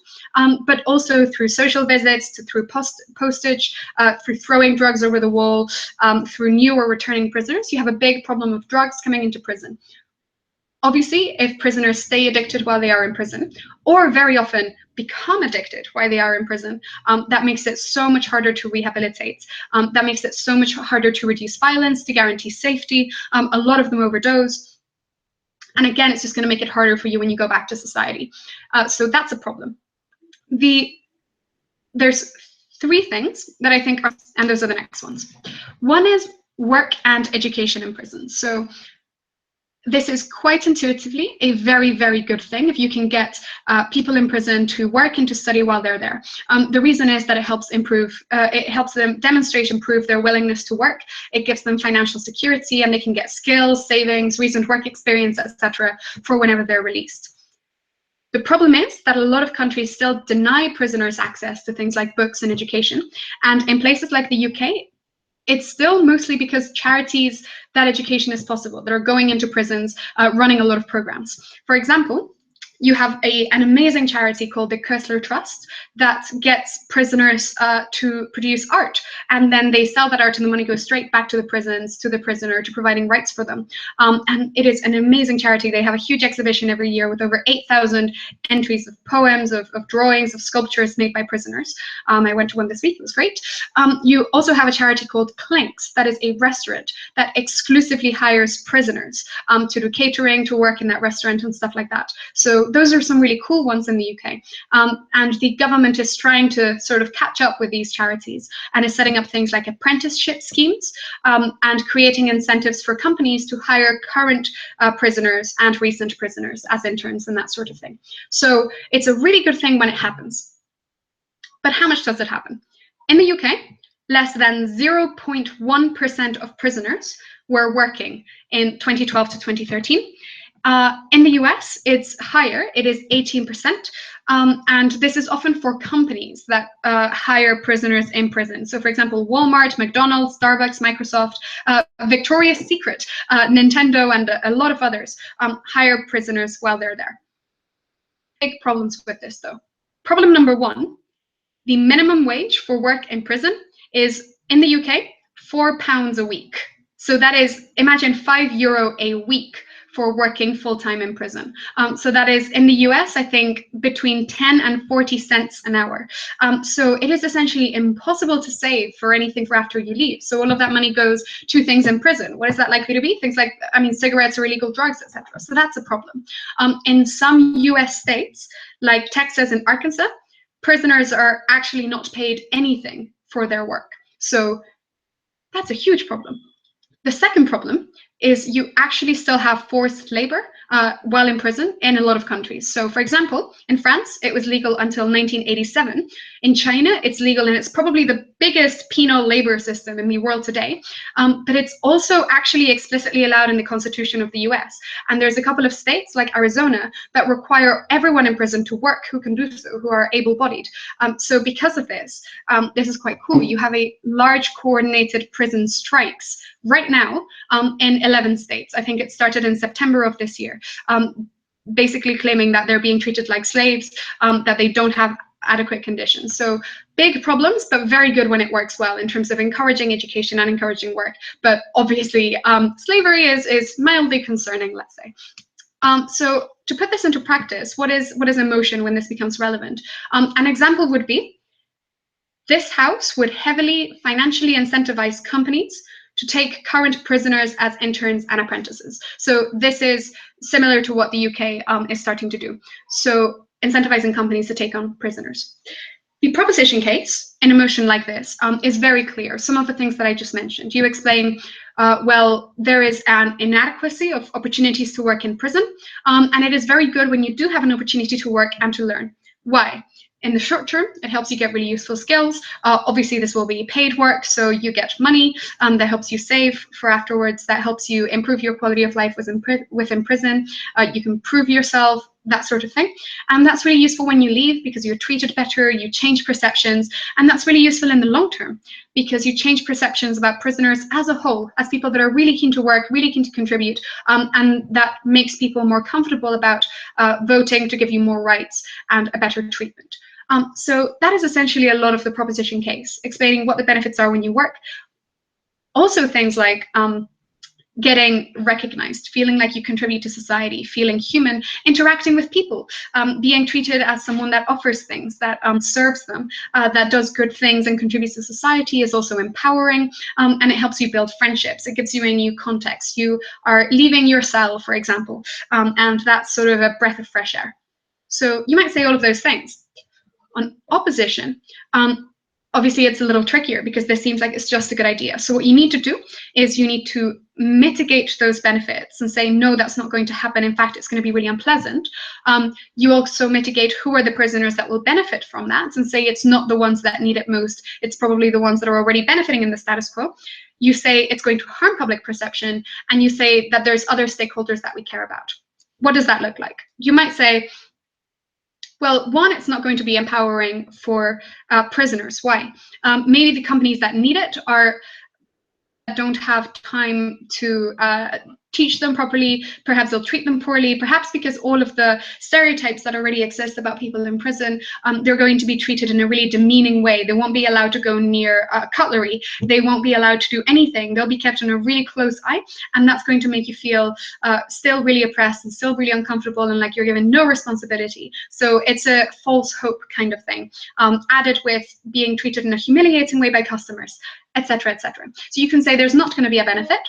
But also through social visits, through postage, through throwing drugs over the wall, through new or returning prisoners, you have a big problem of drugs coming into prison. Obviously, if prisoners stay addicted while they are in prison, or very often become addicted while they are in prison, that makes it so much harder to rehabilitate. That makes it so much harder to reduce violence, to guarantee safety. A lot of them overdose. And again, it's just going to make it harder for you when you go back to society. So that's a problem. There's three things that I think are, and those are the next ones. One is work and education in prison. So this is quite intuitively a very, very good thing if you can get people in prison to work and to study while they're there. The reason is that it helps them demonstrate and prove their willingness to work. It gives them financial security, and they can get skills, savings, recent work experience, etc. for whenever they're released. The problem is that a lot of countries still deny prisoners access to things like books and education. And in places like the UK, it's still mostly because charities that education is possible, that are going into prisons, running a lot of programs. For example, you have an amazing charity called the Kessler Trust that gets prisoners to produce art, and then they sell that art, and the money goes straight back to the prisons, to the prisoner, to providing rights for them. And it is an amazing charity. They have a huge exhibition every year with over 8,000 entries of poems, of drawings, of sculptures made by prisoners. I went to one this week. It was great. You also have a charity called Clinks, that is a restaurant that exclusively hires prisoners to do catering, to work in that restaurant and stuff like that. So those are some really cool ones in the UK. And the government is trying to sort of catch up with these charities and is setting up things like apprenticeship schemes and creating incentives for companies to hire current prisoners and recent prisoners as interns and that sort of thing. So it's a really good thing when it happens. But how much does it happen? In the UK, less than 0.1% of prisoners were working in 2012 to 2013. In the US, it's higher. It is 18%. And this is often for companies that hire prisoners in prison. So, for example, Walmart, McDonald's, Starbucks, Microsoft, Victoria's Secret, Nintendo, and a lot of others hire prisoners while they're there. Big problems with this, though. Problem number one, the minimum wage for work in prison is, in the UK, £4 a week. So that is, imagine €5 a week for working full-time in prison. So that is, in the US, I think, between 10 and 40 cents an hour. So it is essentially impossible to save for anything for after you leave. So all of that money goes to things in prison. What is that likely to be? Things like, I mean, cigarettes or illegal drugs, etc. So that's a problem. In some US states, like Texas and Arkansas, prisoners are actually not paid anything for their work. So that's a huge problem. The second problem is you actually still have forced labor while in prison in a lot of countries. So, for example, in France, it was legal until 1987. In China, it's legal, and it's probably the biggest penal labor system in the world today. But it's also actually explicitly allowed in the Constitution of the US. And there's a couple of states, like Arizona, that require everyone in prison to work who can do so, who are able-bodied. So because of this, this is quite cool. You have a large coordinated prison strikes right now in 11 states. I think it started in September of this year, basically claiming that they're being treated like slaves, that they don't have adequate conditions. So big problems, but very good when it works well in terms of encouraging education and encouraging work. But obviously, slavery is mildly concerning, let's say. So to put this into practice, what is emotion when this becomes relevant? An example would be, this house would heavily financially incentivize companies to take current prisoners as interns and apprentices. So this is similar to what the UK is starting to do. So incentivizing companies to take on prisoners. The proposition case in a motion like this is very clear. Some of the things that I just mentioned. You explain, well, there is an inadequacy of opportunities to work in prison, and it is very good when you do have an opportunity to work and to learn. Why? In the short term, it helps you get really useful skills. Obviously, this will be paid work, so you get money that helps you save for afterwards, that helps you improve your quality of life within prison. You can prove yourself, that sort of thing. And that's really useful when you leave because you're treated better, you change perceptions, and that's really useful in the long term because you change perceptions about prisoners as a whole, as people that are really keen to work, really keen to contribute, and that makes people more comfortable about voting to give you more rights and a better treatment. So that is essentially a lot of the proposition case, explaining what the benefits are when you work. Also things like getting recognized, feeling like you contribute to society, feeling human, interacting with people, being treated as someone that offers things, that serves them, that does good things and contributes to society is also empowering, and it helps you build friendships. It gives you a new context. You are leaving your cell, for example, and that's sort of a breath of fresh air. So you might say all of those things. On opposition, obviously it's a little trickier because this seems like it's just a good idea. So what you need to do is you need to mitigate those benefits and say, no, that's not going to happen. In fact, it's going to be really unpleasant. You also mitigate who are the prisoners that will benefit from that and say it's not the ones that need it most. It's probably the ones that are already benefiting in the status quo. You say it's going to harm public perception, and you say that there's other stakeholders that we care about. What does that look like? You might say, well, one, it's not going to be empowering for prisoners. Why? Maybe the companies that need it are don't have time to teach them properly. Perhaps they'll treat them poorly. Perhaps because all of the stereotypes that already exist about people in prison, they're going to be treated in a really demeaning way. They won't be allowed to go near cutlery. They won't be allowed to do anything. They'll be kept in a really close eye, and that's going to make you feel still really oppressed and still really uncomfortable and like you're given no responsibility. So it's a false hope kind of thing, added with being treated in a humiliating way by customers, etc., etc. So you can say there's not going to be a benefit.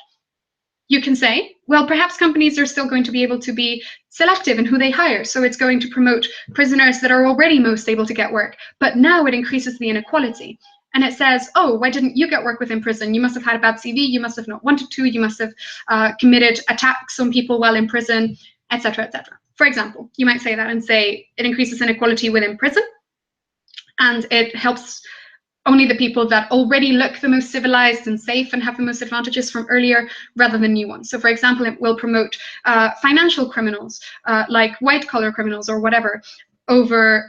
You can say, well, perhaps companies are still going to be able to be selective in who they hire. So it's going to promote prisoners that are already most able to get work. But now it increases the inequality. And it says, oh, why didn't you get work within prison? You must have had a bad CV. You must have not wanted to. You must have committed attacks on people while in prison, etc., etc. For example, you might say that and say it increases inequality within prison. And it helps only the people that already look the most civilized and safe and have the most advantages from earlier rather than new ones. So for example, it will promote financial criminals, like white-collar criminals or whatever, over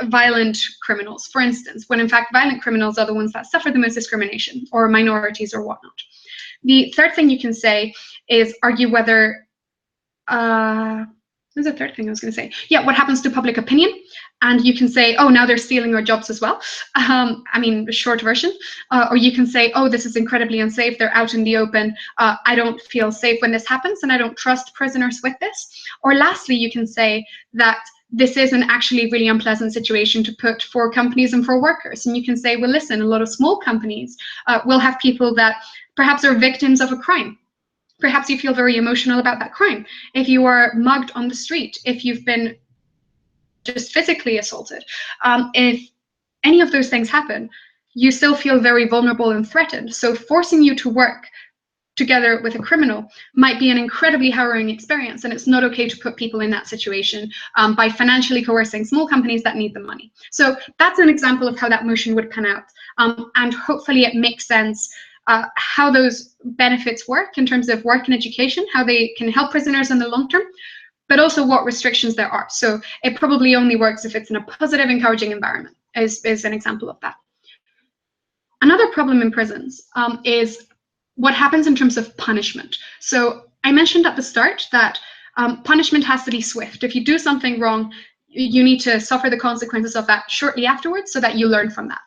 violent criminals, for instance, when in fact violent criminals are the ones that suffer the most discrimination, or minorities or whatnot. The third thing you can say is argue whether there's a third thing I was going to say. Yeah, what happens to public opinion? And you can say, oh, now they're stealing our jobs as well. I mean, short version. Or you can say, oh, this is incredibly unsafe. They're out in the open. I don't feel safe when this happens, and I don't trust prisoners with this. Or lastly, you can say that this is an actually really unpleasant situation to put for companies and for workers. And you can say, well, listen, a lot of small companies will have people that perhaps are victims of a crime. Perhaps you feel very emotional about that crime. If you are mugged on the street, if you've been just physically assaulted, if any of those things happen, you still feel very vulnerable and threatened. So forcing you to work together with a criminal might be an incredibly harrowing experience, and it's not okay to put people in that situation by financially coercing small companies that need the money. So that's an example of how that motion would pan out, and hopefully it makes sense how those benefits work in terms of work and education, how they can help prisoners in the long term, but also what restrictions there are. So it probably only works if it's in a positive, encouraging environment, is an example of that. Another problem in prisons is what happens in terms of punishment. So I mentioned at the start that punishment has to be swift. If you do something wrong, you need to suffer the consequences of that shortly afterwards so that you learn from that.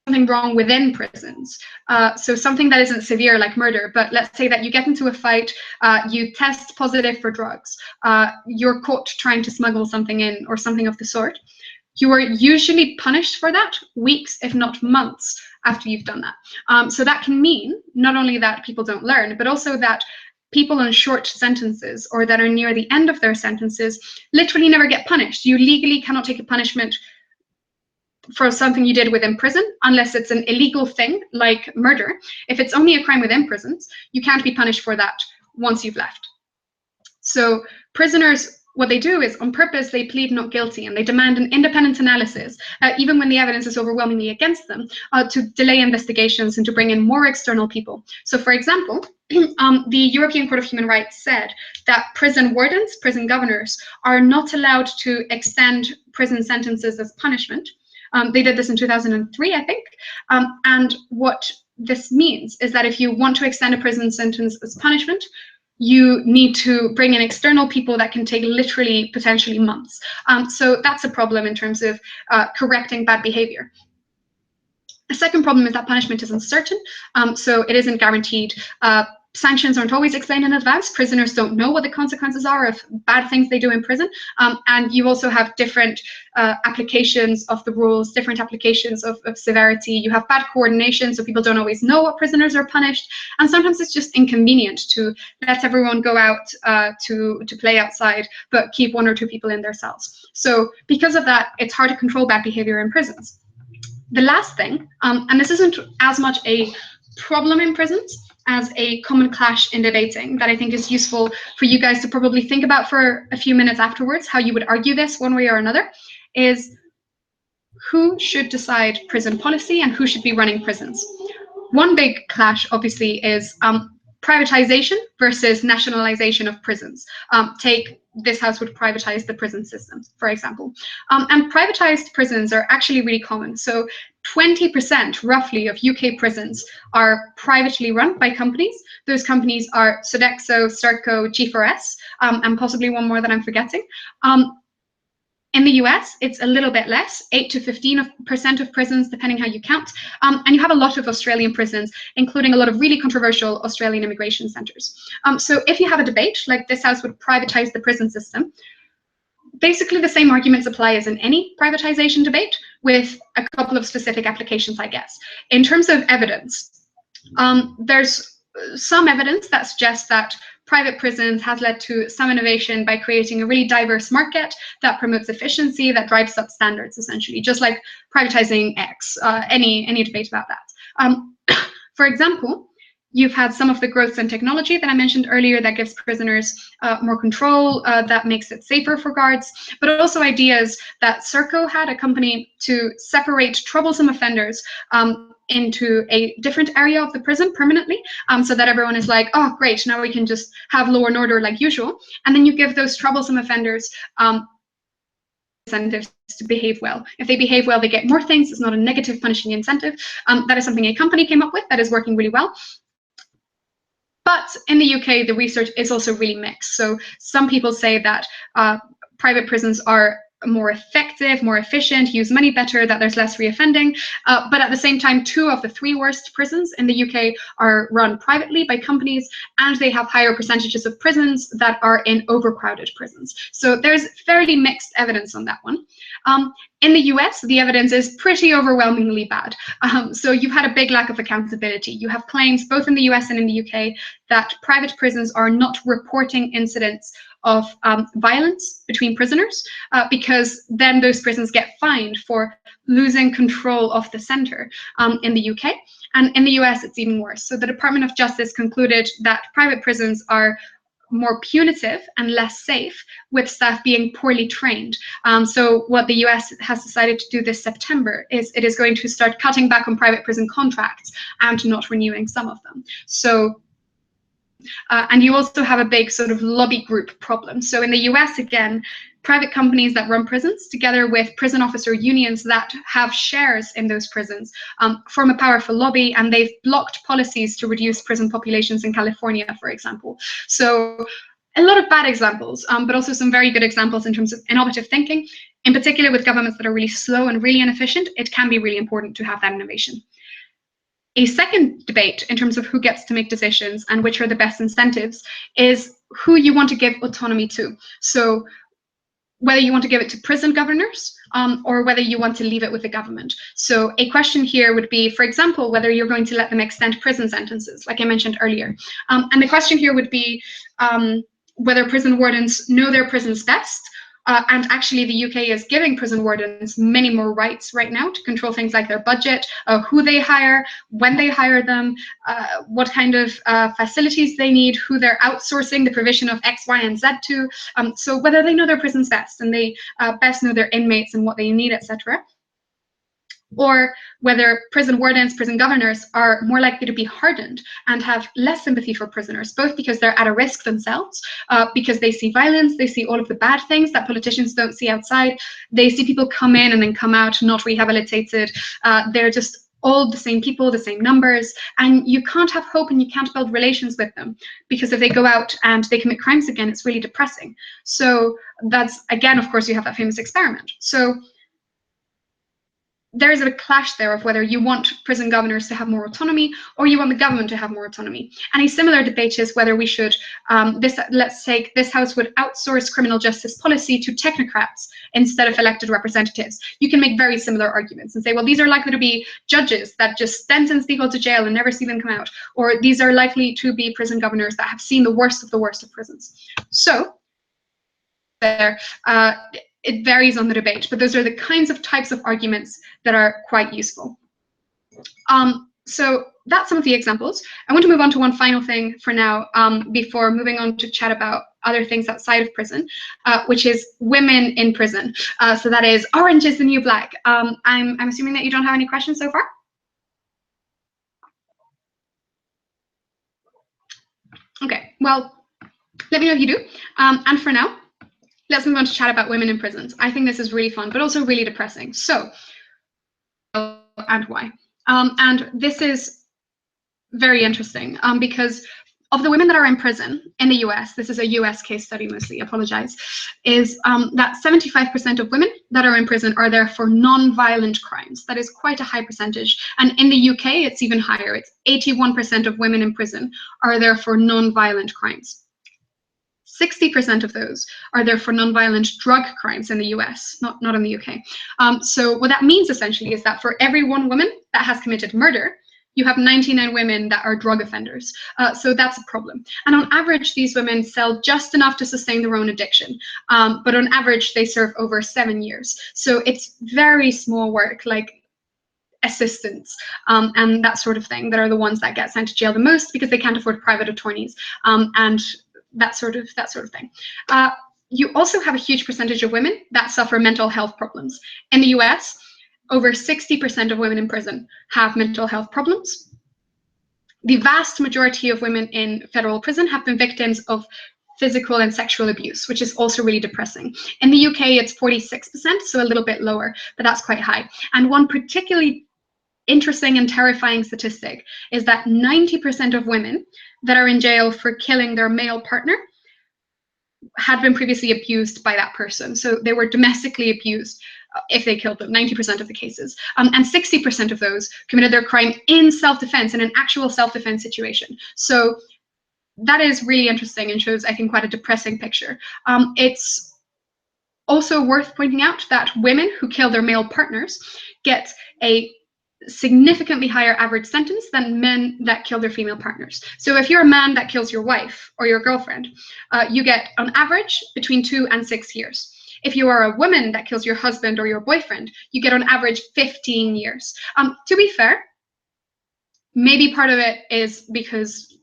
Something wrong within prisons. So something that isn't severe like murder, but let's say that you get into a fight, you test positive for drugs, you're caught trying to smuggle something in or something of the sort. You are usually punished for that weeks, if not months, after you've done that. So that can mean not only that people don't learn, but also that people on short sentences or that are near the end of their sentences literally never get punished. You legally cannot take a punishment for something you did within prison, unless it's an illegal thing like murder. If it's only a crime within prisons, you can't be punished for that once you've left. So prisoners, what they do is on purpose, they plead not guilty and they demand an independent analysis, even when the evidence is overwhelmingly against them, to delay investigations and to bring in more external people. So for example, the European Court of Human Rights said that prison wardens, prison governors, are not allowed to extend prison sentences as punishment. They did this in 2003, I think. And what this means is that if you want to extend a prison sentence as punishment, you need to bring in external people that can take literally potentially months. So that's a problem in terms of correcting bad behavior. A second problem is that punishment is uncertain, so it isn't guaranteed. Sanctions aren't always explained in advance. Prisoners don't know what the consequences are of bad things they do in prison. And you also have different applications of the rules, different applications of severity. You have bad coordination, so people don't always know what prisoners are punished. And sometimes it's just inconvenient to let everyone go out to play outside, but keep one or two people in their cells. So because of that, it's hard to control bad behavior in prisons. The last thing, and this isn't as much a problem in prisons as a common clash in debating that I think is useful for you guys to probably think about for a few minutes afterwards, how you would argue this one way or another, is who should decide prison policy and who should be running prisons. One big clash, obviously, is privatization versus nationalization of prisons. Take this house would privatize the prison system, for example. And privatized prisons are actually really common. So 20% roughly of UK prisons are privately run by companies. Those companies are Sodexo, Serco, G4S, and possibly one more that I'm forgetting. In the US, it's a little bit less, 8 to 15% of prisons, depending how you count. And you have a lot of Australian prisons, including a lot of really controversial Australian immigration centres. So if you have a debate, like this house would privatize the prison system, basically the same arguments apply as in any privatization debate, with a couple of specific applications, I guess. In terms of evidence, there's some evidence that suggests that private prisons has led to some innovation by creating a really diverse market that promotes efficiency, that drives up standards, essentially, just like privatizing X, any debate about that. For example, you've had some of the growth in technology that I mentioned earlier that gives prisoners more control, that makes it safer for guards, but also ideas that Serco had, a company to separate troublesome offenders into a different area of the prison permanently, so that everyone is like, oh, great, now we can just have law and order like usual. And then you give those troublesome offenders incentives to behave well. If they behave well, they get more things. It's not a negative punishing incentive. That is something a company came up with that is working really well. But in the UK, the research is also really mixed. So some people say that private prisons are more effective, more efficient, use money better, that there's less reoffending. But at the same time, 2 of the 3 worst prisons in the UK are run privately by companies, and they have higher percentages of prisons that are in overcrowded prisons. So there's fairly mixed evidence on that one. In the US, the evidence is pretty overwhelmingly bad. So you've had a big lack of accountability. You have claims both in the US and in the UK that private prisons are not reporting incidents of violence between prisoners, because then those prisons get fined for losing control of the center in the UK. And in the US, it's even worse. So the Department of Justice concluded that private prisons are more punitive and less safe, with staff being poorly trained. So what the US has decided to do this September is it is going to start cutting back on private prison contracts and not renewing some of them. So and you also have a big sort of lobby group problem. So in the US, again, private companies that run prisons, together with prison officer unions that have shares in those prisons, form a powerful lobby, and they've blocked policies to reduce prison populations in California, for example. So a lot of bad examples, but also some very good examples in terms of innovative thinking. In particular, with governments that are really slow and really inefficient, it can be really important to have that innovation. A second debate in terms of who gets to make decisions and which are the best incentives is who you want to give autonomy to. So whether you want to give it to prison governors or whether you want to leave it with the government. So a question here would be, for example, whether you're going to let them extend prison sentences, like I mentioned earlier. And the question here would be whether prison wardens know their prisons best. And actually, the UK is giving prison wardens many more rights right now to control things like their budget, who they hire, when they hire them, what kind of facilities they need, who they're outsourcing the provision of X, Y, and Z to. So whether they know their prisons best and they best know their inmates and what they need, etc. Or whether prison wardens, prison governors are more likely to be hardened and have less sympathy for prisoners, both because they're at a risk themselves, because they see violence, they see all of the bad things that politicians don't see outside, they see people come in and then come out not rehabilitated, they're just all the same people, the same numbers, and you can't have hope and you can't build relations with them, because if they go out and they commit crimes again, it's really depressing. So that's, again, of course, you have that famous experiment. So there is a clash there of whether you want prison governors to have more autonomy or you want the government to have more autonomy. And a similar debate is whether we should, let's say this house would outsource criminal justice policy to technocrats instead of elected representatives. You can make very similar arguments and say, well, these are likely to be judges that just sentence people to jail and never see them come out. Or these are likely to be prison governors that have seen the worst of prisons. So there, it varies on the debate, but those are the kinds of types of arguments that are quite useful. So that's some of the examples. I want to move on to one final thing for now, before moving on to chat about other things outside of prison, which is women in prison. So that is orange is the new black. I'm assuming that you don't have any questions so far? Okay, well, let me know if you do. And for now, let's move on to chat about women in prisons. I think this is really fun, but also really depressing. So, and why? And this is very interesting because of the women that are in prison in the US, this is a US case study mostly, apologize, is that 75% of women that are in prison are there for non-violent crimes. That is quite a high percentage. And in the UK, it's even higher. It's 81% of women in prison are there for non-violent crimes. 60% of those are there for non-violent drug crimes in the US, not in the UK. So what that means essentially is that for every one woman that has committed murder, you have 99 women that are drug offenders. So that's a problem. And on average, these women sell just enough to sustain their own addiction. But on average, they serve over 7 years. So it's very small work, like assistants and that sort of thing, that are the ones that get sent to jail the most because they can't afford private attorneys and that sort of thing. You also have a huge percentage of women that suffer mental health problems. In the US, over 60% of women in prison have mental health problems. The vast majority of women in federal prison have been victims of physical and sexual abuse, which is also really depressing. In the UK, it's 46%, so a little bit lower, but that's quite high. And one particularly interesting and terrifying statistic is that 90% of women that are in jail for killing their male partner had been previously abused by that person. So they were domestically abused if they killed them, 90% of the cases. And 60% of those committed their crime in self-defense, in an actual self-defense situation. So that is really interesting and shows, I think, quite a depressing picture. It's also worth pointing out that women who kill their male partners get a significantly higher average sentence than men that kill their female partners. So if you're a man that kills your wife or your girlfriend, you get on average between 2 and 6 years. If you are a woman that kills your husband or your boyfriend, you get on average 15 years. To be fair, maybe part of it is because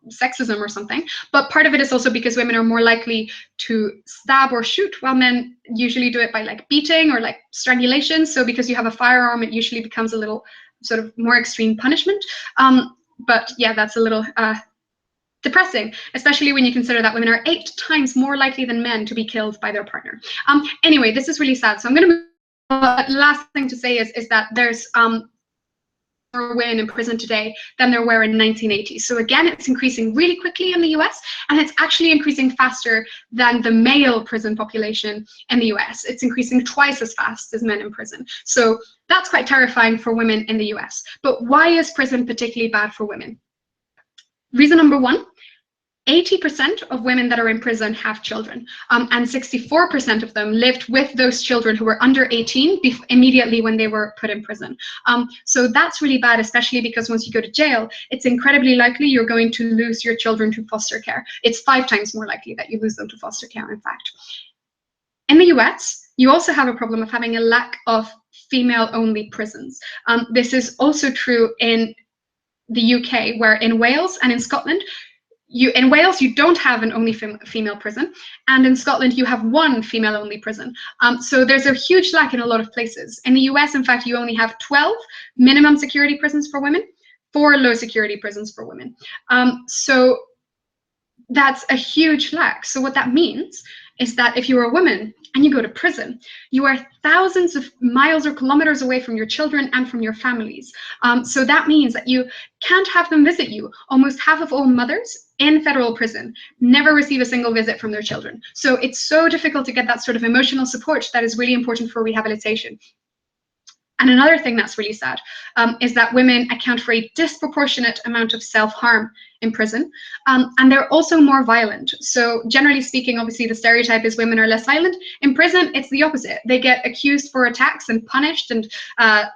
sexism or something, but part of it is also because women are more likely to stab or shoot, while men usually do it by like beating or like strangulation. So because you have a firearm, it usually becomes a little sort of more extreme punishment. But yeah, that's a little depressing, especially when you consider that women are 8 times more likely than men to be killed by their partner. Anyway, this is really sad. So I'm going to move. Last thing to say is that there's more women in prison today than there were in 1980. So again, it's increasing really quickly in the US, and it's actually increasing faster than the male prison population in the US. It's increasing twice as fast as men in prison. So that's quite terrifying for women in the US. But why is prison particularly bad for women? Reason number one, 80% of women that are in prison have children, and 64% of them lived with those children who were under 18 immediately when they were put in prison. So that's really bad, especially because once you go to jail, it's incredibly likely you're going to lose your children to foster care. It's 5 times more likely that you lose them to foster care, in fact. In the US, you also have a problem of having a lack of female-only prisons. This is also true in the UK, where in Wales and in Scotland, in Wales, you don't have an only female prison, and in Scotland, you have 1 female-only prison. So there's a huge lack in a lot of places. In the US, in fact, you only have 12 minimum security prisons for women, 4 low security prisons for women. So that's a huge lack. So what that means is that if you're a woman and you go to prison, you are thousands of miles or kilometers away from your children and from your families. So that means that you can't have them visit you. Almost half of all mothers in federal prison never receive a single visit from their children. So it's so difficult to get that sort of emotional support that is really important for rehabilitation. And another thing that's really sad is that women account for a disproportionate amount of self-harm in prison, and they're also more violent. So generally speaking, obviously the stereotype is women are less violent. In prison, it's the opposite. They get accused for attacks and punished and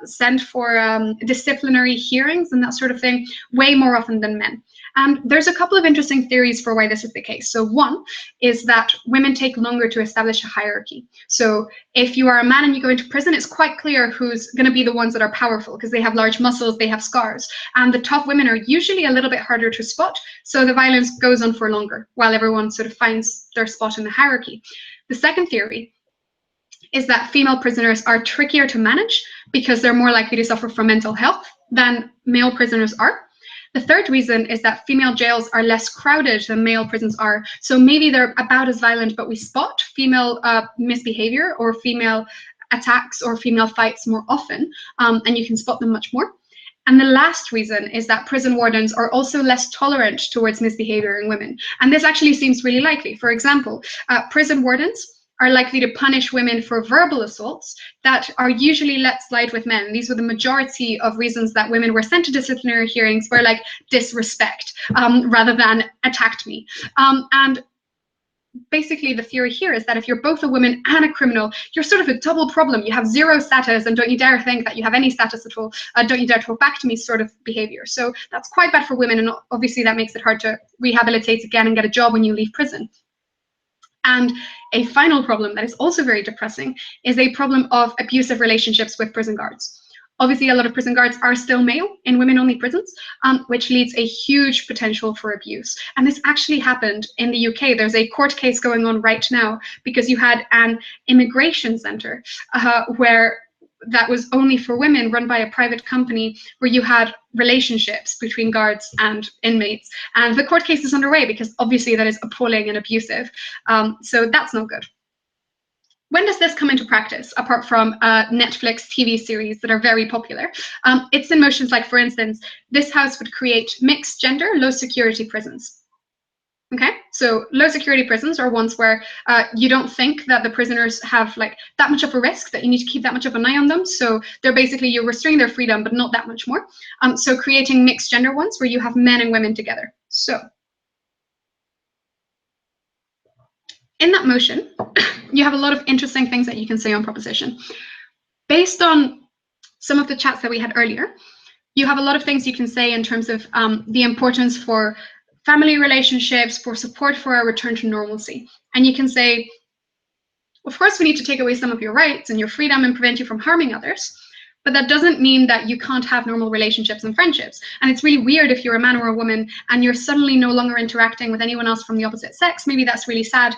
sent for disciplinary hearings and that sort of thing way more often than men. And there's a couple of interesting theories for why this is the case. So one is that women take longer to establish a hierarchy. So if you are a man and you go into prison, it's quite clear who's going to be the ones that are powerful because they have large muscles, they have scars. And the tough women are usually a little bit harder to spot. So the violence goes on for longer while everyone sort of finds their spot in the hierarchy. The second theory is that female prisoners are trickier to manage because they're more likely to suffer from mental health than male prisoners are. The third reason is that female jails are less crowded than male prisons are. So maybe they're about as violent, but we spot female misbehavior or female attacks or female fights more often, and you can spot them much more. And the last reason is that prison wardens are also less tolerant towards misbehavior in women. And this actually seems really likely. For example, prison wardens are likely to punish women for verbal assaults that are usually let slide with men. These were the majority of reasons that women were sent to disciplinary hearings, were like disrespect rather than attacked me. And basically the theory here is that if you're both a woman and a criminal, you're sort of a double problem. You have zero status, and don't you dare think that you have any status at all. Don't you dare talk back to me sort of behavior. So that's quite bad for women, and obviously that makes it hard to rehabilitate again and get a job when you leave prison. And a final problem that is also very depressing is a problem of abusive relationships with prison guards. Obviously, a lot of prison guards are still male in women-only prisons, which leads a huge potential for abuse. And this actually happened in the UK. There's a court case going on right now because you had an immigration center where that was only for women, run by a private company, where you had relationships between guards and inmates. And the court case is underway because obviously that is appalling and abusive. So that's not good. When does this come into practice, apart from Netflix TV series that are very popular? It's in motions like, for instance, this house would create mixed gender, low security prisons. Okay, so low security prisons are ones where you don't think that the prisoners have like that much of a risk that you need to keep that much of an eye on them. So they're basically, you're restraining their freedom, but not that much more. So creating mixed gender ones where you have men and women together. So in that motion, you have a lot of interesting things that you can say on proposition. Based on some of the chats that we had earlier, you have a lot of things you can say in terms of the importance for family relationships, for support for a return to normalcy. And you can say, of course, we need to take away some of your rights and your freedom and prevent you from harming others. But that doesn't mean that you can't have normal relationships and friendships. And it's really weird if you're a man or a woman and you're suddenly no longer interacting with anyone else from the opposite sex. Maybe that's really sad.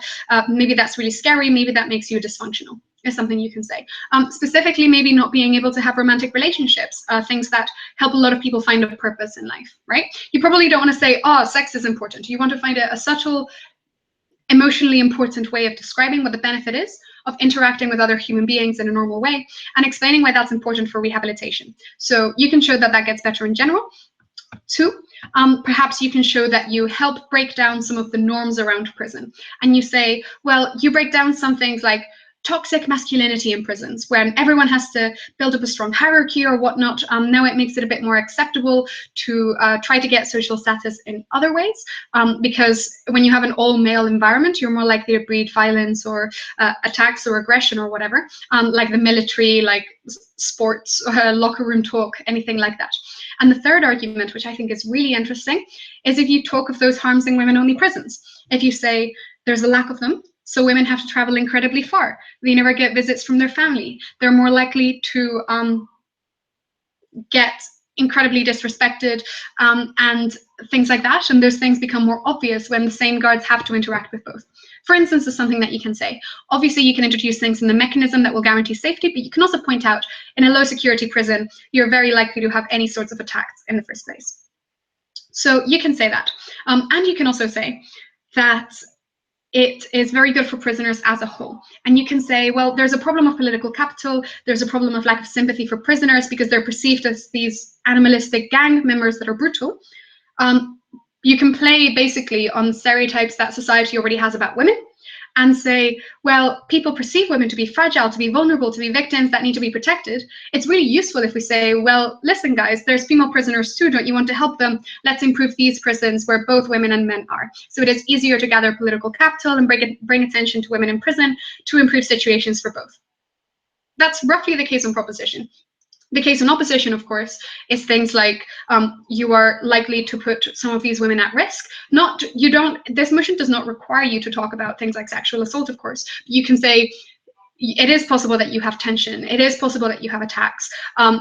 Maybe that's really scary. Maybe that makes you dysfunctional, is something you can say. Specifically, maybe not being able to have romantic relationships, things that help a lot of people find a purpose in life, right? You probably don't want to say, oh, sex is important. You want to find a subtle, emotionally important way of describing what the benefit is of interacting with other human beings in a normal way and explaining why that's important for rehabilitation. So you can show that that gets better in general. 2, perhaps you can show that you help break down some of the norms around prison. And you say, well, you break down some things like toxic masculinity in prisons, when everyone has to build up a strong hierarchy or whatnot. Now it makes it a bit more acceptable to try to get social status in other ways, because when you have an all-male environment, you're more likely to breed violence or attacks or aggression or whatever, like the military, like sports, locker room talk, anything like that. And the third argument, which I think is really interesting, is if you talk of those harms in women-only prisons. If you say there's a lack of them, so women have to travel incredibly far. They never get visits from their family. They're more likely to get incredibly disrespected and things like that. And those things become more obvious when the same guards have to interact with both. For instance, is something that you can say. Obviously, you can introduce things in the mechanism that will guarantee safety, but you can also point out in a low security prison, you're very likely to have any sorts of attacks in the first place. So you can say that. And you can also say that it is very good for prisoners as a whole. And you can say, well, there's a problem of political capital, there's a problem of lack of sympathy for prisoners because they're perceived as these animalistic gang members that are brutal. You can play basically on stereotypes that society already has about women and say, well, people perceive women to be fragile, to be vulnerable, to be victims that need to be protected. It's really useful if we say, well, listen, guys, there's female prisoners too. Don't you want to help them? Let's improve these prisons where both women and men are. So it is easier to gather political capital and bring attention to women in prison to improve situations for both. That's roughly the case on proposition. The case in opposition, of course, is things like you are likely to put some of these women at risk. This motion does not require you to talk about things like sexual assault, of course. You can say it is possible that you have tension. It is possible that you have attacks.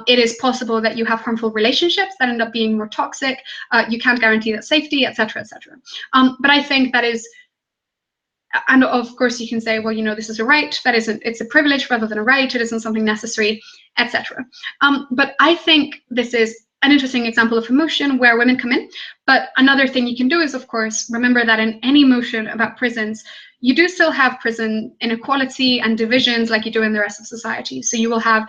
It is possible that you have harmful relationships that end up being more toxic. You can't guarantee that safety, etc., etc. But I think that is, and of course you can say, well, you know, this is a right. It's a privilege rather than a right. It isn't something necessary, etc. But I think this is an interesting example of a motion where women come in. But another thing you can do is, of course, remember that in any motion about prisons, you do still have prison inequality and divisions like you do in the rest of society. So you will have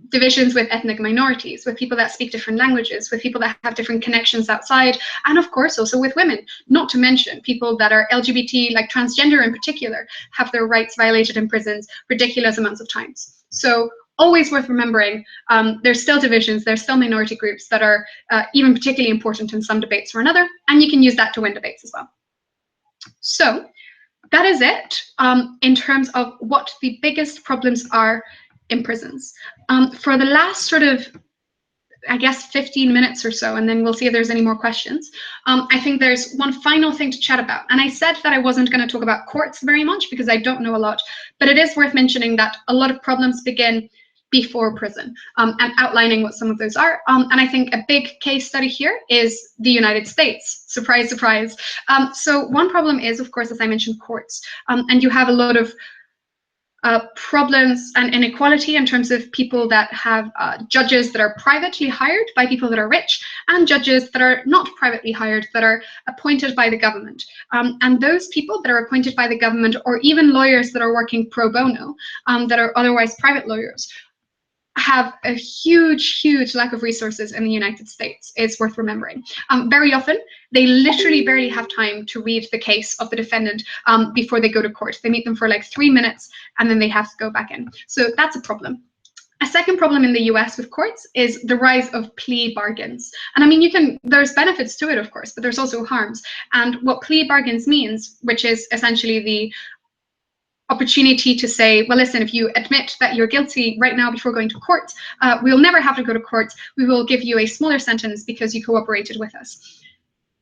divisions with ethnic minorities, with people that speak different languages, with people that have different connections outside, and of course also with women, not to mention people that are LGBT, like transgender in particular, have their rights violated in prisons ridiculous amounts of times. So always worth remembering, there's still divisions, there's still minority groups that are even particularly important in some debates or another, and you can use that to win debates as well. So that is it in terms of what the biggest problems are in prisons. For the last sort of, I guess, 15 minutes or so, and then we'll see if there's any more questions. I think there's one final thing to chat about. And I said that I wasn't going to talk about courts very much because I don't know a lot, but it is worth mentioning that a lot of problems begin before prison, and outlining what some of those are. And I think a big case study here is the United States. Surprise, surprise. So one problem is, of course, as I mentioned, courts. And you have a lot of problems and inequality in terms of people that have judges that are privately hired by people that are rich, and judges that are not privately hired, that are appointed by the government. And those people that are appointed by the government, or even lawyers that are working pro bono, that are otherwise private lawyers, have a huge lack of resources in the United States. It's worth remembering. Very often, they literally barely have time to read the case of the defendant before they go to court. They meet them for like 3 minutes, and then they have to go back in. So that's a problem. A second problem in the US with courts is the rise of plea bargains. And I mean, there's benefits to it, of course, but there's also harms. And what plea bargains means, which is essentially the opportunity to say, well, listen, if you admit that you're guilty right now before going to court, we'll never have to go to court. We will give you a smaller sentence because you cooperated with us.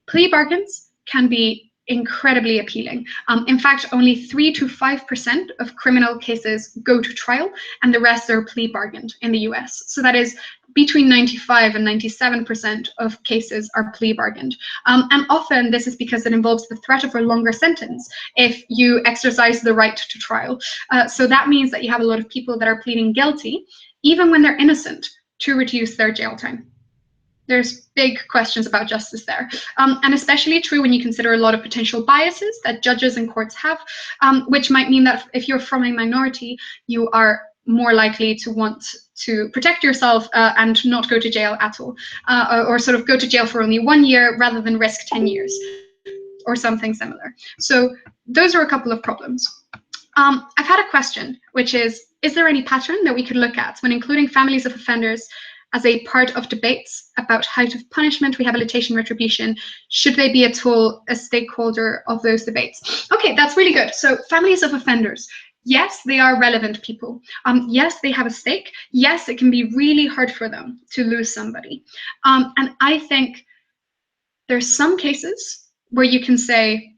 Plea bargains can be incredibly appealing. In fact, only 3 to 5% of criminal cases go to trial, and the rest are plea bargained in the US. So that is between 95 and 97% of cases are plea bargained. And often this is because it involves the threat of a longer sentence if you exercise the right to trial. So that means that you have a lot of people that are pleading guilty, even when they're innocent, to reduce their jail time. There's big questions about justice there. And especially true when you consider a lot of potential biases that judges and courts have, which might mean that if you're from a minority, you are more likely to want to protect yourself and not go to jail at all, or sort of go to jail for only 1 year rather than risk 10 years or something similar. So those are a couple of problems. I've had a question, which is there any pattern that we could look at when including families of offenders as a part of debates about height of punishment, rehabilitation, retribution? Should they be at all a stakeholder of those debates? Okay, that's really good. So families of offenders. Yes, they are relevant people. Yes, they have a stake. Yes, it can be really hard for them to lose somebody. And I think there's some cases where you can say,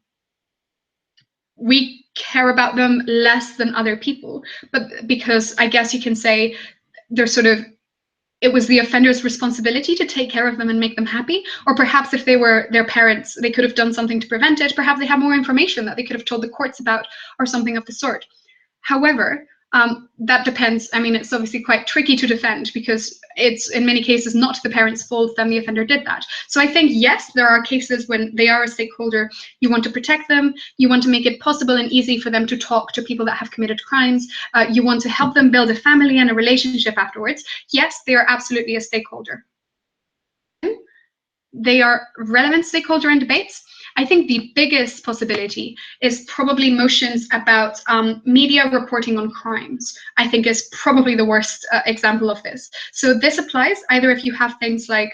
we care about them less than other people, but because I guess you can say they're sort of, it was the offender's responsibility to take care of them and make them happy. Or perhaps if they were their parents, they could have done something to prevent it. Perhaps they have more information that they could have told the courts about, or something of the sort. However, that depends. I mean, it's obviously quite tricky to defend because it's in many cases not the parents' fault that the offender did that. So I think, yes, there are cases when they are a stakeholder, you want to protect them, you want to make it possible and easy for them to talk to people that have committed crimes, you want to help them build a family and a relationship afterwards. Yes, they are absolutely a stakeholder. They are relevant stakeholder in debates. I think the biggest possibility is probably motions about media reporting on crimes. I think is probably the worst example of this. So this applies either if you have things like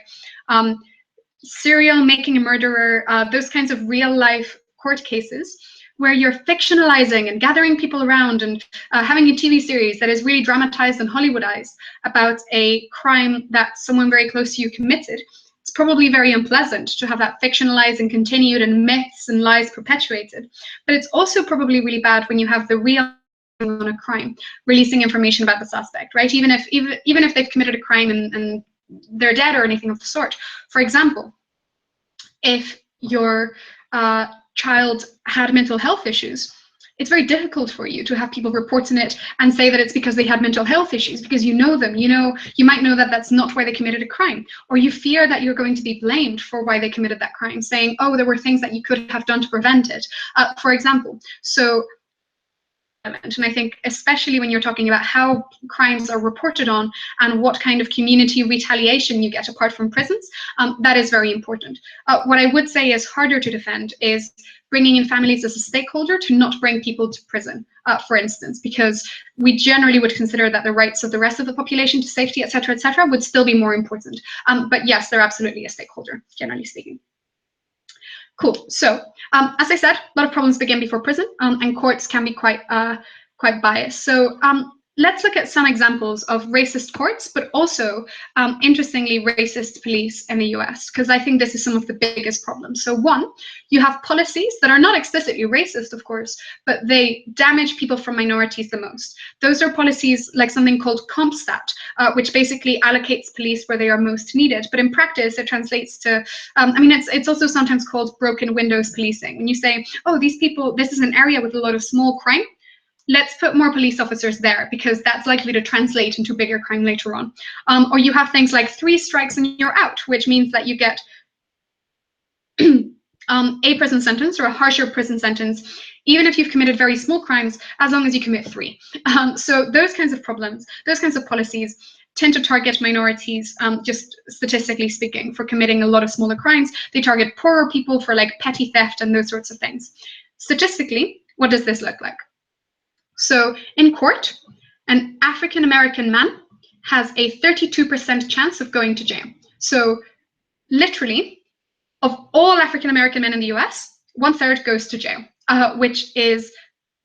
serial making a murderer, those kinds of real life court cases where you're fictionalizing and gathering people around and having a TV series that is really dramatized and Hollywoodized about a crime that someone very close to you committed. It's probably very unpleasant to have that fictionalized and continued and myths and lies perpetuated. But it's also probably really bad when you have the real on a crime, releasing information about the suspect, right? Even if they've committed a crime and they're dead or anything of the sort. For example, if your child had mental health issues, it's very difficult for you to have people reporting it and say that it's because they had mental health issues, because you know them, you might know that that's not why they committed a crime, or you fear that you're going to be blamed for why they committed that crime, saying, oh, there were things that you could have done to prevent it, for example. So, and I think especially when you're talking about how crimes are reported on and what kind of community retaliation you get apart from prisons, that is very important. What I would say is harder to defend is bringing in families as a stakeholder to not bring people to prison, for instance, because we generally would consider that the rights of the rest of the population to safety, et cetera, would still be more important. But yes, they're absolutely a stakeholder, generally speaking. Cool. So, as I said, a lot of problems begin before prison, and courts can be quite biased. So, let's look at some examples of racist courts, but also, interestingly, racist police in the US, because I think this is some of the biggest problems. So, one, you have policies that are not explicitly racist, of course, but they damage people from minorities the most. Those are policies like something called CompStat, which basically allocates police where they are most needed. But in practice, it translates to, it's also sometimes called broken windows policing. When you say, oh, these people, this is an area with a lot of small crime, let's put more police officers there because that's likely to translate into bigger crime later on. Or you have things like 3 strikes and you're out, which means that you get a prison sentence or a harsher prison sentence, even if you've committed very small crimes, as long as you commit 3. So those kinds of problems, those kinds of policies tend to target minorities, just statistically speaking, for committing a lot of smaller crimes. They target poorer people for like petty theft and those sorts of things. Statistically, what does this look like? So in court, an African-American man has a 32% chance of going to jail. So literally, of all African-American men in the US, 1/3 goes to jail, which is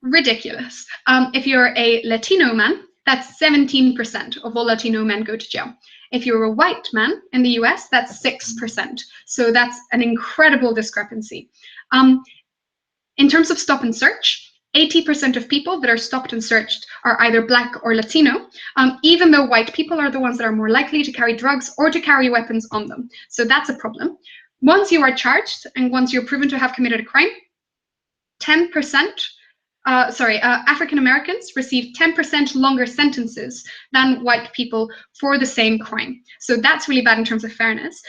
ridiculous. If you're a Latino man, that's 17% of all Latino men go to jail. If you're a white man in the US, that's 6%. So that's an incredible discrepancy. In terms of stop and search, 80% of people that are stopped and searched are either Black or Latino, even though white people are the ones that are more likely to carry drugs or to carry weapons on them. So that's a problem. Once you are charged and once you're proven to have committed a crime, 10%, African Americans receive 10% longer sentences than white people for the same crime. So that's really bad in terms of fairness.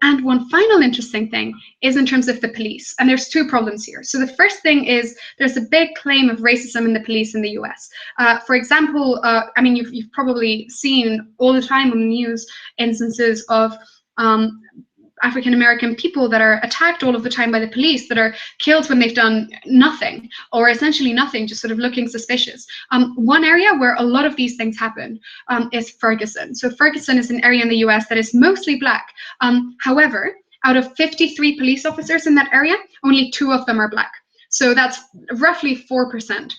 And one final interesting thing is in terms of the police. And there's 2 problems here. So the first thing is there's a big claim of racism in the police in the US. For example, you've probably seen all the time on the news instances of African-American people that are attacked all of the time by the police, that are killed when they've done nothing, or essentially nothing, just sort of looking suspicious. One area where a lot of these things happen is Ferguson. So Ferguson is an area in the US that is mostly Black. However, out of 53 police officers in that area, only 2 of them are Black. So that's roughly 4%,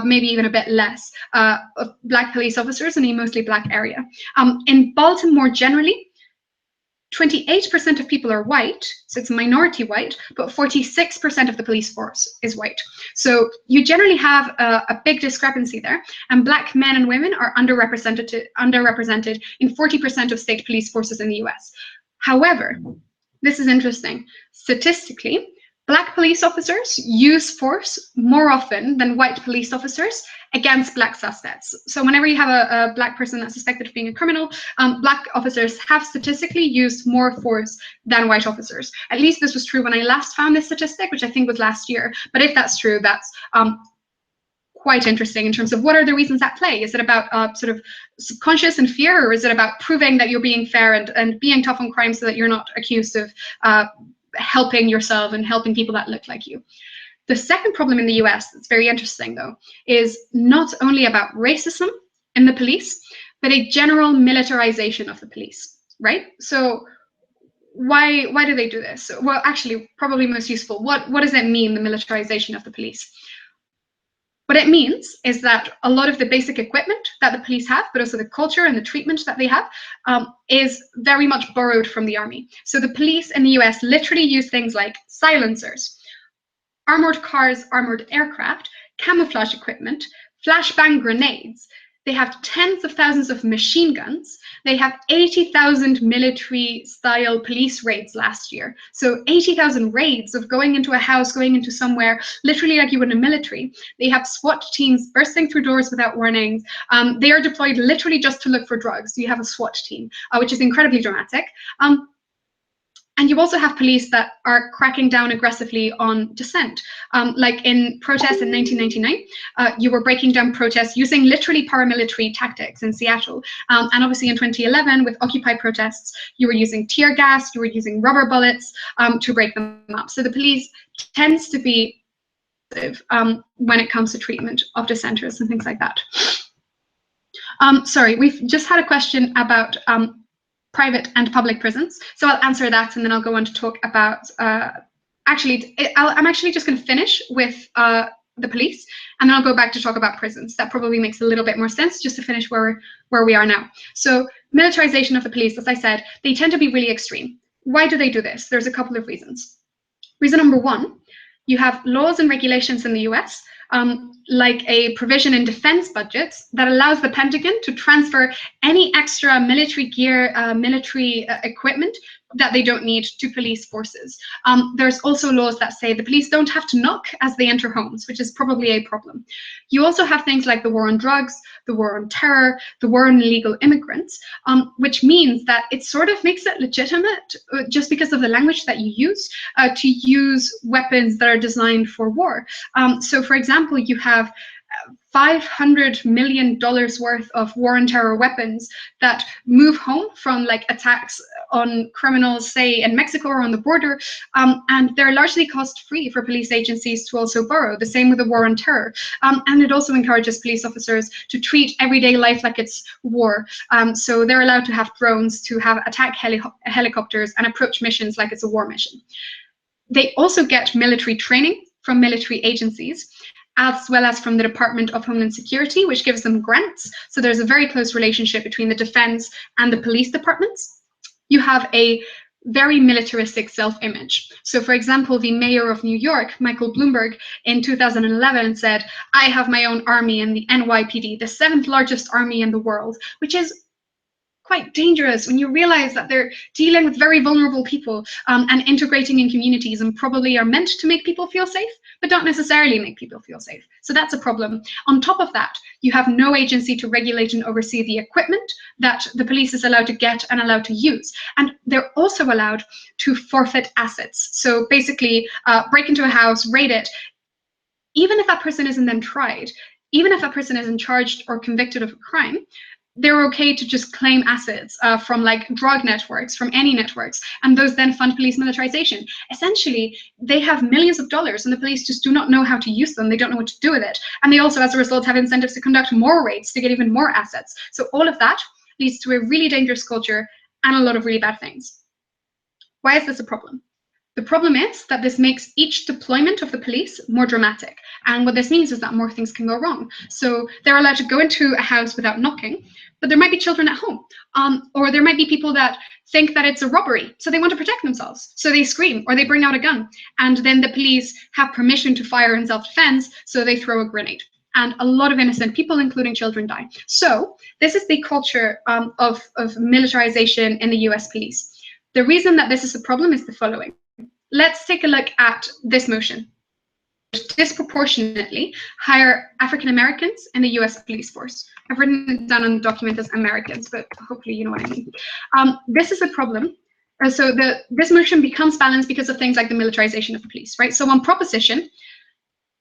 maybe even a bit less, of Black police officers in a mostly Black area. In Baltimore generally, 28% of people are white, so it's minority white, but 46% of the police force is white. So you generally have a big discrepancy there, and Black men and women are underrepresented in 40% of state police forces in the US. However, this is interesting. Statistically, Black police officers use force more often than white police officers against Black suspects. So whenever you have a Black person that's suspected of being a criminal, Black officers have statistically used more force than white officers. At least this was true when I last found this statistic, which I think was last year. But if that's true, that's quite interesting in terms of what are the reasons at play. Is it about sort of subconscious and fear, or is it about proving that you're being fair and being tough on crime so that you're not accused of helping yourself and helping people that look like you? The second problem in the US that's very interesting, though, is not only about racism in the police, but a general militarization of the police, right? So why do they do this? Well, actually, probably most useful, what does it mean, the militarization of the police? What it means is that a lot of the basic equipment that the police have, but also the culture and the treatment that they have, is very much borrowed from the army. So the police in the US literally use things like silencers, armored cars, armored aircraft, camouflage equipment, flashbang grenades, They have tens of thousands of machine guns. They have 80,000 military-style police raids last year. So 80,000 raids of going into a house, going into somewhere, literally like you would in a military. They have SWAT teams bursting through doors without warnings. They are deployed literally just to look for drugs. You have a SWAT team, which is incredibly dramatic. And you also have police that are cracking down aggressively on dissent. Like in protests in 1999, you were breaking down protests using literally paramilitary tactics in Seattle. And obviously in 2011, with Occupy protests, you were using tear gas, you were using rubber bullets to break them up. So the police tends to be when it comes to treatment of dissenters and things like that. Sorry, we've just had a question about private and public prisons. So I'll answer that, and then I'll go on to talk about, I'm actually just going to finish with the police, and then I'll go back to talk about prisons. That probably makes a little bit more sense, just to finish where we are now. So militarization of the police, as I said, they tend to be really extreme. Why do they do this? There's a couple of reasons. Reason number one, you have laws and regulations in the US, like a provision in defense budgets that allows the Pentagon to transfer any extra military gear, military equipment that they don't need to police forces. There's also laws that say the police don't have to knock as they enter homes, which is probably a problem. You also have things like the war on drugs, the war on terror, the war on illegal immigrants, which means that it sort of makes it legitimate, just because of the language that you use, to use weapons that are designed for war. So for example, you have $500 million worth of war on terror weapons that move home from like attacks on criminals, say in Mexico or on the border, and they're largely cost-free for police agencies to also borrow. The same with the war on terror, and it also encourages police officers to treat everyday life like it's war. So they're allowed to have drones, to have attack helicopters, and approach missions like it's a war mission. They also get military training from military agencies, as well as from the Department of Homeland Security, which gives them grants. So there's a very close relationship between the defense and the police departments. You have a very militaristic self-image. So for example, the mayor of New York, Michael Bloomberg, in 2011 said, "I have my own army in the NYPD, the 7th largest army in the world," which is quite dangerous when you realize that they're dealing with very vulnerable people and integrating in communities, and probably are meant to make people feel safe, but don't necessarily make people feel safe. So that's a problem. On top of that, you have no agency to regulate and oversee the equipment that the police is allowed to get and allowed to use. And they're also allowed to forfeit assets. So basically, break into a house, raid it. Even if that person isn't then tried, even if that person isn't charged or convicted of a crime, they're okay to just claim assets from like drug networks, from any networks, and those then fund police militarization. Essentially, they have millions of dollars and the police just do not know how to use them. They don't know what to do with it. And they also, as a result, have incentives to conduct more raids to get even more assets. So all of that leads to a really dangerous culture and a lot of really bad things. Why is this a problem? The problem is that this makes each deployment of the police more dramatic. And what this means is that more things can go wrong. So they're allowed to go into a house without knocking, but there might be children at home. Or there might be people that think that it's a robbery, so they want to protect themselves. So they scream or they bring out a gun. And then the police have permission to fire in self-defense, so they throw a grenade. And a lot of innocent people, including children, die. So this is the culture of militarization in the US police. The reason that this is a problem is the following. Let's take a look at this motion. Disproportionately hire African Americans in the US police force. I've written it down on the document as Americans, but hopefully you know what I mean. This is a problem. So this motion becomes balanced because of things like the militarization of the police, right? So on proposition,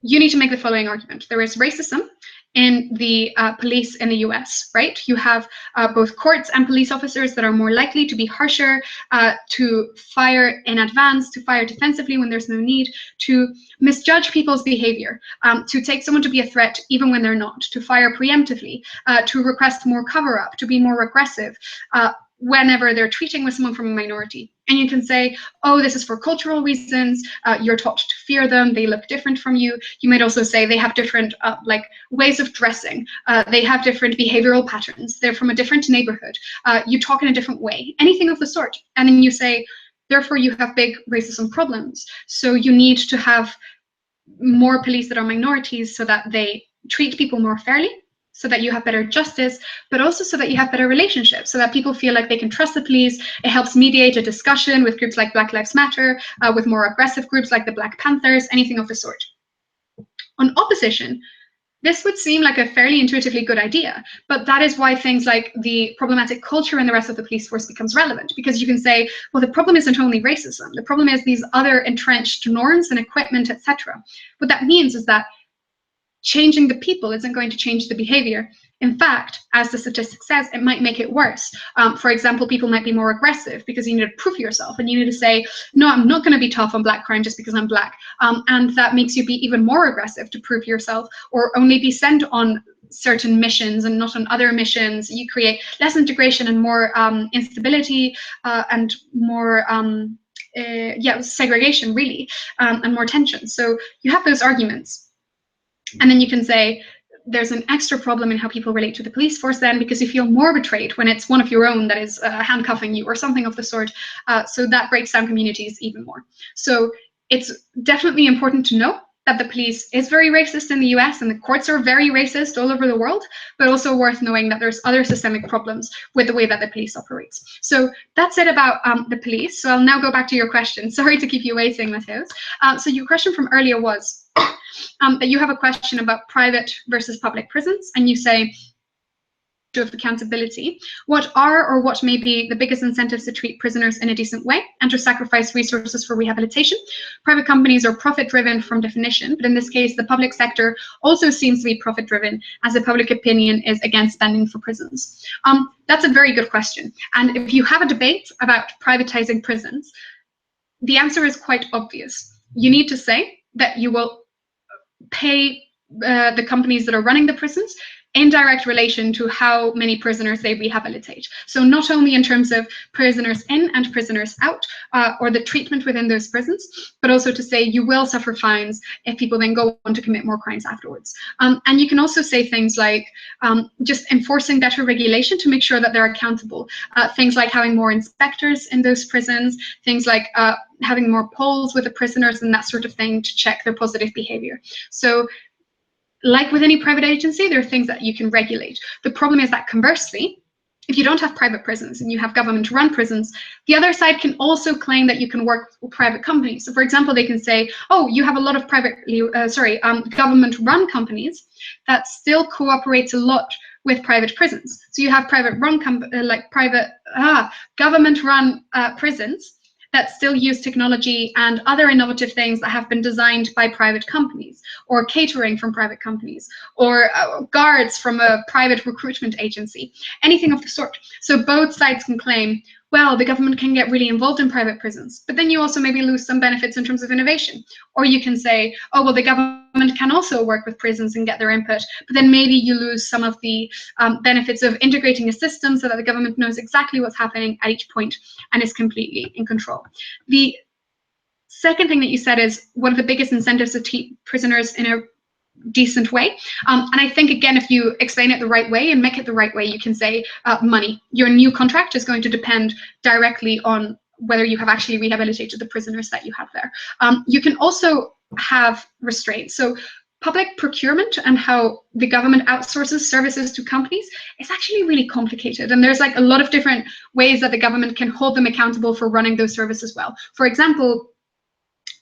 you need to make the following argument. There is racism in the police in the US, right? You have both courts and police officers that are more likely to be harsher, to fire in advance, to fire defensively when there's no need, to misjudge people's behavior, to take someone to be a threat even when they're not, to fire preemptively, to request more cover-up, to be more aggressive, whenever they're treating with someone from a minority. And you can say, oh, this is for cultural reasons, you're taught to fear them, they look different from you. You might also say they have different like ways of dressing, they have different behavioral patterns, they're from a different neighborhood, you talk in a different way, anything of the sort. And then you say, therefore you have big racism problems. So you need to have more police that are minorities so that they treat people more fairly. so that you have better justice, but also so that you have better relationships, so that people feel like they can trust the police. It helps mediate a discussion with groups like Black Lives Matter, with more aggressive groups like the Black Panthers, anything of the sort. On opposition, this would seem like a fairly intuitively good idea, but that is why things like the problematic culture in the rest of the police force becomes relevant, because you can say, well, the problem isn't only racism, the problem is these other entrenched norms and equipment, etc. What that means is that changing the people isn't going to change the behavior. In fact, as the statistic says, it might make it worse. For example, people might be more aggressive because you need to prove yourself and you need to say, no, I'm not going to be tough on Black crime just because I'm Black. And that makes you be even more aggressive to prove yourself, or only be sent on certain missions and not on other missions. You create less integration and more instability and more segregation, really, and more tension. So you have those arguments. And then you can say there's an extra problem in how people relate to the police force then, because you feel more betrayed when it's one of your own that is handcuffing you or something of the sort. So that breaks down communities even more. So it's definitely important to know that the police is very racist in the US and the courts are very racist all over the world, but also worth knowing that there's other systemic problems with the way that the police operates. So that's it about the police. So I'll now go back to your question. Sorry to keep you waiting, Matheus. So your question from earlier was that you have a question about private versus public prisons, and you say, of accountability, what are or what may be the biggest incentives to treat prisoners in a decent way and to sacrifice resources for rehabilitation? Private companies are profit-driven from definition, but in this case, the public sector also seems to be profit-driven, as the public opinion is against spending for prisons. That's a very good question. And if you have a debate about privatizing prisons, the answer is quite obvious. You need to say that you will pay the companies that are running the prisons in direct relation to how many prisoners they rehabilitate. So not only in terms of prisoners in and prisoners out, or the treatment within those prisons, but also to say you will suffer fines if people then go on to commit more crimes afterwards. And you can also say things like just enforcing better regulation to make sure that they're accountable. Things like having more inspectors in those prisons, things like having more polls with the prisoners and that sort of thing to check their positive behavior. So like with any private agency, there are things that you can regulate. The problem is that conversely, if you don't have private prisons and you have government-run prisons, the other side can also claim that you can work with private companies. So for example, they can say, oh, you have a lot of government-run companies that still cooperates a lot with private prisons. So you have government-run prisons that still use technology and other innovative things that have been designed by private companies, or catering from private companies, or guards from a private recruitment agency, anything of the sort. So both sides can claim, well, the government can get really involved in private prisons, but then you also maybe lose some benefits in terms of innovation. Or you can say, oh, well, the government can also work with prisons and get their input, but then maybe you lose some of the benefits of integrating a system so that the government knows exactly what's happening at each point and is completely in control. The second thing that you said is, what are the biggest incentives to keep prisoners in a decent way? And I think, again, if you explain it the right way and make it the right way, you can say money. Your new contract is going to depend directly on whether you have actually rehabilitated the prisoners that you have there. You can also have restraints. So public procurement and how the government outsources services to companies is actually really complicated. And there's like a lot of different ways that the government can hold them accountable for running those services well. For example,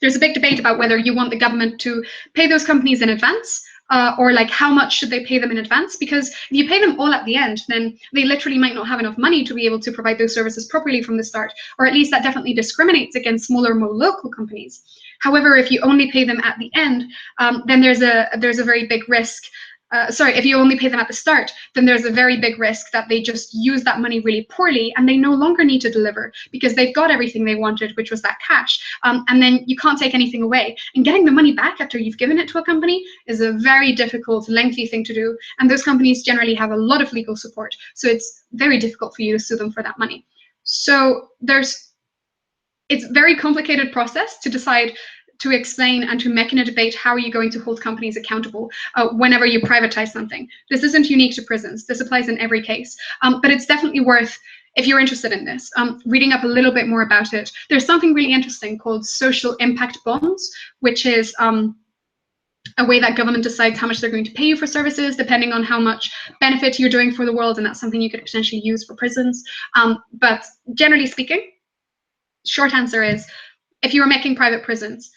there's a big debate about whether you want the government to pay those companies in advance, or like how much should they pay them in advance? Because if you pay them all at the end, then they literally might not have enough money to be able to provide those services properly from the start, or at least that definitely discriminates against smaller, more local companies. However, if you only pay them at the end, then there's a very big risk. If you only pay them at the start, then there's a very big risk that they just use that money really poorly and they no longer need to deliver because they've got everything they wanted, which was that cash. And then you can't take anything away. And getting the money back after you've given it to a company is a very difficult, lengthy thing to do. And those companies generally have a lot of legal support. So it's very difficult for you to sue them for that money. So it's a very complicated process to decide, to explain and to make in a debate how are you going to hold companies accountable whenever you privatize something. This isn't unique to prisons. This applies in every case. But it's definitely worth, if you're interested in this, reading up a little bit more about it. There's something really interesting called social impact bonds, which is a way that government decides how much they're going to pay you for services, depending on how much benefit you're doing for the world, and that's something you could potentially use for prisons. But generally speaking, short answer is, if you were making private prisons,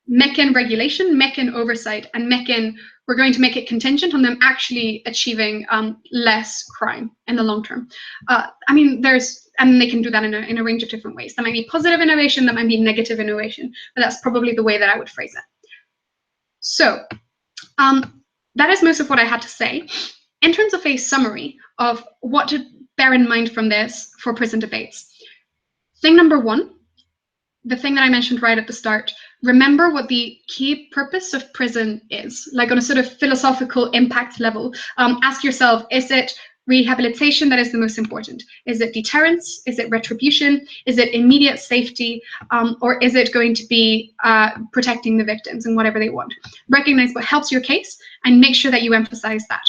make in regulation, make in oversight, and we're going to make it contingent on them actually achieving less crime in the long term. I mean, and they can do that in a range of different ways. That might be positive innovation, that might be negative innovation, but that's probably the way that I would phrase it. So that is most of what I had to say. In terms of a summary of what to bear in mind from this for prison debates, thing number one, the thing that I mentioned right at the start, remember what the key purpose of prison is, like on a sort of philosophical impact level. Ask yourself, is it rehabilitation that is the most important? Is it deterrence? Is it retribution? Is it immediate safety? Or is it going to be protecting the victims and whatever they want? Recognize what helps your case and make sure that you emphasize that.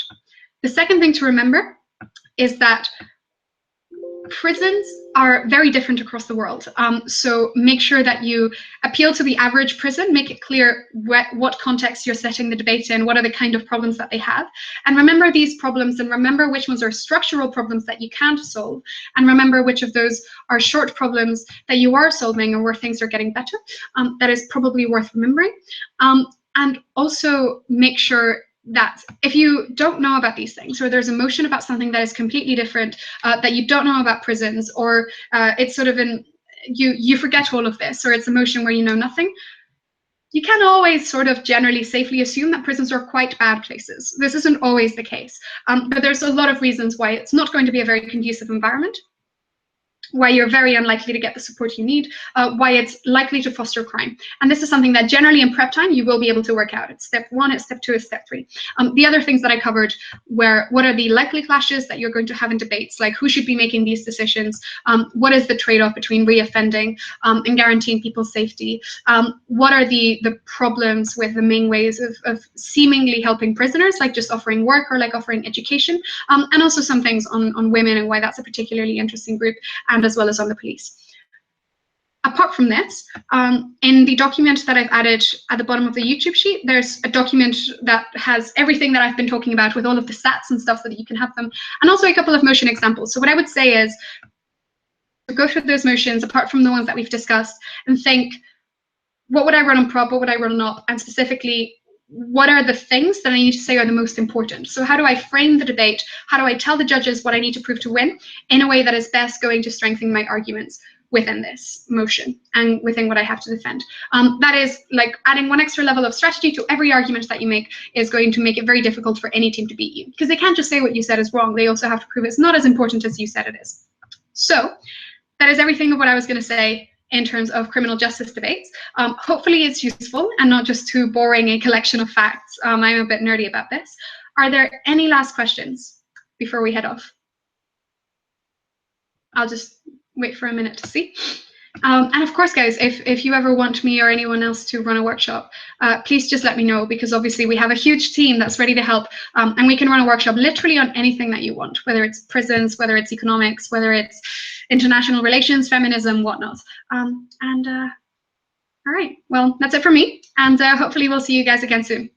The second thing to remember is that prisons are very different across the world. So make sure that you appeal to the average prison, make it clear what context you're setting the debate in, what are the kind of problems that they have. And remember these problems, and remember which ones are structural problems that you can't solve. And remember which of those are short problems that you are solving and where things are getting better. That is probably worth remembering. And also make sure that if you don't know about these things, or there's emotion about something that is completely different, that you don't know about prisons, or it's sort of you forget all of this, or it's emotion where you know nothing, you can always sort of generally safely assume that prisons are quite bad places. This isn't always the case, but there's a lot of reasons why it's not going to be a very conducive environment, why you're very unlikely to get the support you need, why it's likely to foster crime. And this is something that generally in prep time you will be able to work out. It's step 1, it's step 2, it's step 3. The other things that I covered were what are the likely clashes that you're going to have in debates, like who should be making these decisions, what is the trade-off between reoffending and guaranteeing people's safety, what are the problems with the main ways of seemingly helping prisoners, like just offering work or like offering education, and also some things on women and why that's a particularly interesting group, and as well as on the police. Apart from this, in the document that I've added at the bottom of the YouTube sheet, there's a document that has everything that I've been talking about with all of the stats and stuff so that you can have them, and also a couple of motion examples. So what I would say is go through those motions, apart from the ones that we've discussed, and think, what would I run on prop, what would I run on op, and specifically, what are the things that I need to say are the most important? So how do I frame the debate? How do I tell the judges what I need to prove to win in a way that is best going to strengthen my arguments within this motion and within what I have to defend? That is like adding one extra level of strategy to every argument that you make is going to make it very difficult for any team to beat you, because they can't just say what you said is wrong. They also have to prove it's not as important as you said it is. So that is everything of what I was going to say in terms of criminal justice debates. Hopefully it's useful and not just too boring a collection of facts. I'm a bit nerdy about this. Are there any last questions before we head off? I'll just wait for a minute to see. And of course, guys, if you ever want me or anyone else to run a workshop, please just let me know, because obviously we have a huge team that's ready to help, and we can run a workshop literally on anything that you want, whether it's prisons, whether it's economics, whether it's international relations, feminism, whatnot. All right, well, that's it for me, and hopefully we'll see you guys again soon.